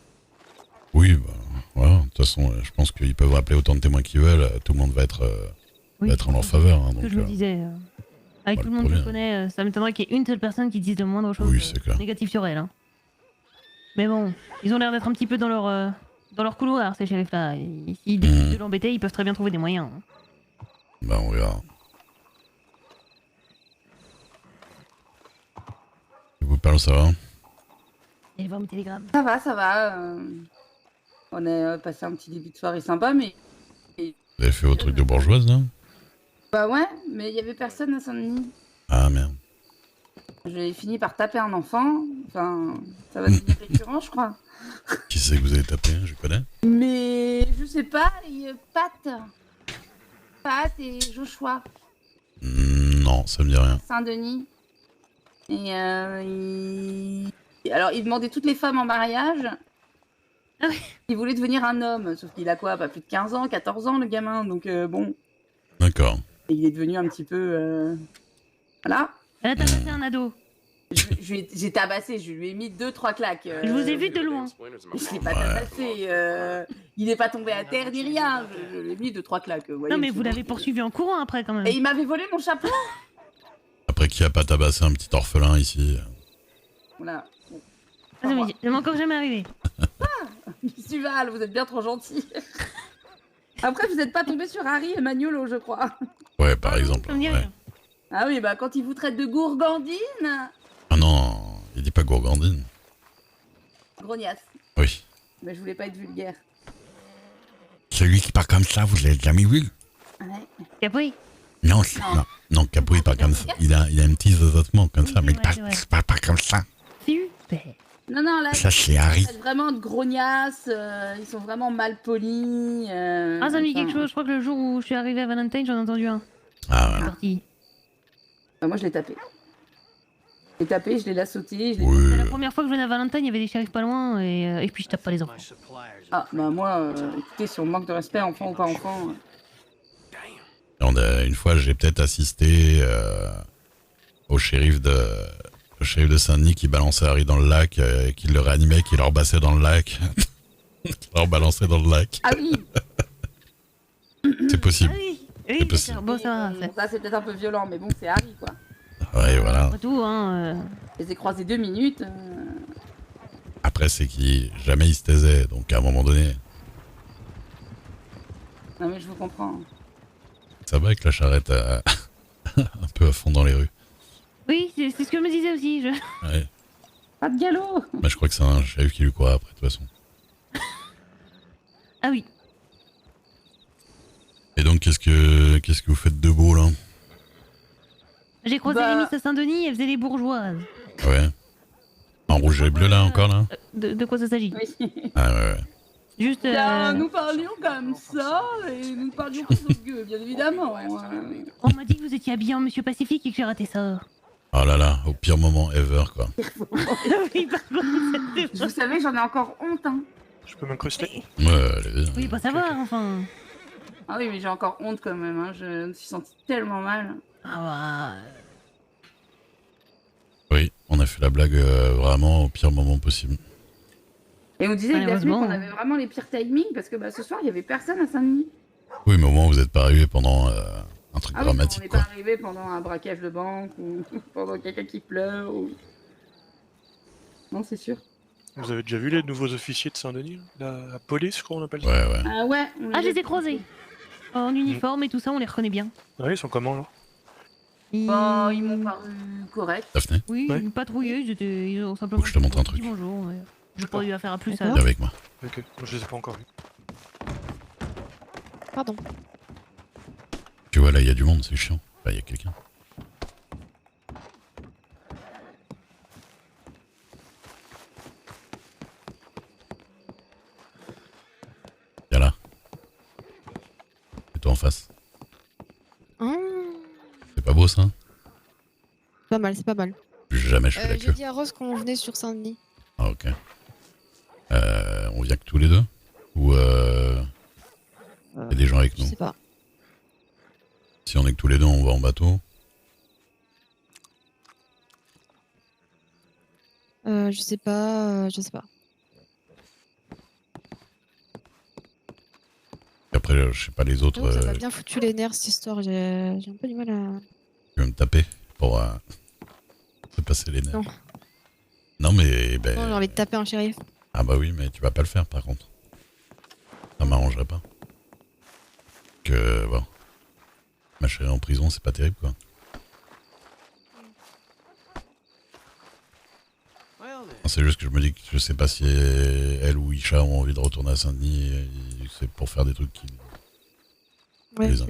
oui, bah, voilà. De toute façon, je pense qu'ils peuvent rappeler autant de témoins qu'ils veulent. Tout le monde va être,
Oui,
va être en leur faveur. Hein,
Ce que
donc,
je me disais. Avec
bah,
tout
le
le monde que je
premier,
connais, ça m'étonnerait qu'il y ait une seule personne qui dise le moindre chose
Oui, c'est clair.
négative sur elle. Hein. Mais bon, ils ont l'air d'être un petit peu dans leur couloir, ces shérifs-là. Et s'ils décident de l'embêter, ils peuvent très bien trouver des moyens. Hein.
Bah, on verra. Je vous parle, ça va?
Allez voir mes télégrammes.
Ça va, ça va. On a passé un petit début de soirée sympa, mais.
Vous avez fait vos trucs de bourgeoise, là?
Bah ouais, mais il y avait personne à Saint-Denis.
Ah, merde.
J'ai fini par taper un enfant. Enfin, ça va devenir récurrent, je crois.
Qui c'est que vous avez tapé? Je connais.
Mais je sais pas, Pat et Joshua,
Non, ça me dit rien.
Saint-Denis. Et alors, il demandait toutes les femmes en mariage. Il voulait devenir un homme, sauf qu'il a quoi, pas plus de 15 ans, 14 ans, le gamin, donc bon.
D'accord.
Et il est devenu un petit peu... Voilà.
Elle a tabassé un ado.
J'ai tabassé, je lui ai mis 2-3 claques.
Je vous ai vu de loin.
Je l'ai pas tabassé. Il n'est pas tombé à terre ni rien. Je lui ai mis 2-3 claques.
Non, mais vous l'avez poursuivi en courant après quand même.
Et il m'avait volé mon chapeau.
Après, qui a pas tabassé un petit orphelin ici?
Voilà.
Ah, non, mais ça m'est encore jamais arrivé.
Miss Duval, vous êtes bien trop gentil. Après, vous n'êtes pas tombé sur Harry et Magnolo, je crois.
Ouais, par exemple.
Ça me dit
Ouais.
rien.
Ah oui, bah quand il vous traite de gourgandine,
Ah non, il dit pas gourgandine.
grognasse.
Oui.
Mais je voulais pas être vulgaire.
Celui qui parle comme ça, vous l'avez jamais vu?
Ouais.
Capri.
Non, non, Capou, il parle comme ça. Il a un petit zozotement comme ça, mais il
vrai,
parle pas comme ça.
Super.
Non, non, là,
Ça, c'est Harry.
ils sont vraiment de grognasses, ils sont vraiment mal polis.
Ah, ça me dit quelque chose. Je crois que le jour où je suis arrivée à Valentine, j'en ai entendu un.
Ah
C'est parti.
Moi, je l'ai tapé. Je l'ai tapé, je l'ai la sauté.
C'est la première fois que je venais à Valentine, il y avait des shérifs pas loin et puis je tape pas les enfants.
Ah, bah moi, écoutez, si on manque de respect, enfant ou pas enfant...
Une fois, j'ai peut-être assisté au shérif de Saint-Denis qui balançait Harry dans le lac, qui le réanimait, qui le rebassait dans le lac. Qui le rebalançait dans le lac.
Ah oui.
C'est possible.
Ah oui,
C'est possible.
Bon, ça va.
Ça, c'est peut-être un peu violent, mais bon, c'est Harry, quoi.
Ouais, voilà.
Après tout, hein.
Je les ai croisés 2 minutes.
Après, c'est qu'il jamais il se taisait, donc à un moment donné,
Non, mais je vous comprends.
ça va avec la charrette un peu à fond dans les rues.
Oui, c'est ce que je me disais aussi.
Ouais.
Pas de galop.
Bah, je crois que c'est un shérif qui lui croit après, de toute façon.
Ah oui.
Et donc, qu'est-ce que vous faites de beau, là?
J'ai croisé les Miss à Saint-Denis, elles faisaient les bourgeoises.
Ouais. En rouge et bleu, là, encore, là?
De quoi ça s'agit?
Ah, ouais, ouais.
Juste.
Nous parlions comme ça, et nous parlions plus au gueux, bien évidemment.
On m'a dit que vous étiez habillé en Monsieur Pacifique et que j'ai raté ça.
Oh là là, au pire moment ever, quoi.
Oui, par contre,
vous savez, j'en ai encore honte, hein.
Je peux m'incruster?
Ouais, allez-y.
Oui, pas savoir, enfin.
Ah oui, mais j'ai encore honte quand même, hein. Je me suis sentie tellement mal.
Ah
Oui, on a fait la blague vraiment au pire moment possible.
Et on disait avec Daphné
Malheureusement.
qu'on avait vraiment les pires timings, parce que bah, ce soir, il y avait personne à Saint-Denis.
Oui, mais au moins, vous n'êtes pas arrivé pendant un truc
Ah oui,
dramatique,
on n'est
quoi.
pas arrivé pendant un braquage de banque, ou pendant quelqu'un qui pleure, ou... Non, c'est sûr.
Vous avez déjà vu les nouveaux officiers de Saint-Denis? La police, je crois on appelle ça.
Ouais, ouais.
Ah ouais. on
Ah, je
les
les ai croisés. En uniforme et tout ça, on les reconnaît bien.
Ouais, ils sont comment là?
Bon, ils m'ont paru corrects.
Daphné,
Oui,
Ouais.
une patrouilleuse, ils ont simplement.
Faut que je te montre un truc.
dit bonjour, mais j'ai pas eu affaire à plus.
D'accord.
viens avec moi.
Ok, moi, je les ai pas encore vus.
Pardon.
Tu vois, là, il y a du monde, c'est chiant. Bah, il y a quelqu'un. Viens là. Mets-toi en face.
Ah,
C'est pas beau, ça?
pas mal, c'est pas mal.
Jamais je fais la
J'ai
queue.
dit à Rose qu'on venait sur Saint-Denis.
Ah, ok. On vient que tous les deux? Ou y a des gens avec
Je
nous?
sais pas.
Si on est que tous les deux, on va en bateau.
Je sais pas, je sais pas.
Et après, je sais pas les autres.
J'avoue que ça m'a bien foutu les nerfs cette histoire, j'ai un peu du mal à...
Tu veux me taper pour te passer les nerfs?
Non.
Non, mais ben.
Non, j'ai envie de taper un shérif.
Ah bah oui, mais tu vas pas le faire par contre. Ça m'arrangerait pas. Que bon. Ma chérie en prison, c'est pas terrible quoi. Non, c'est juste que je me dis que je sais pas si elle ou Isha ont envie de retourner à Saint-Denis. C'est pour faire des trucs qui.
Ouais,
les
je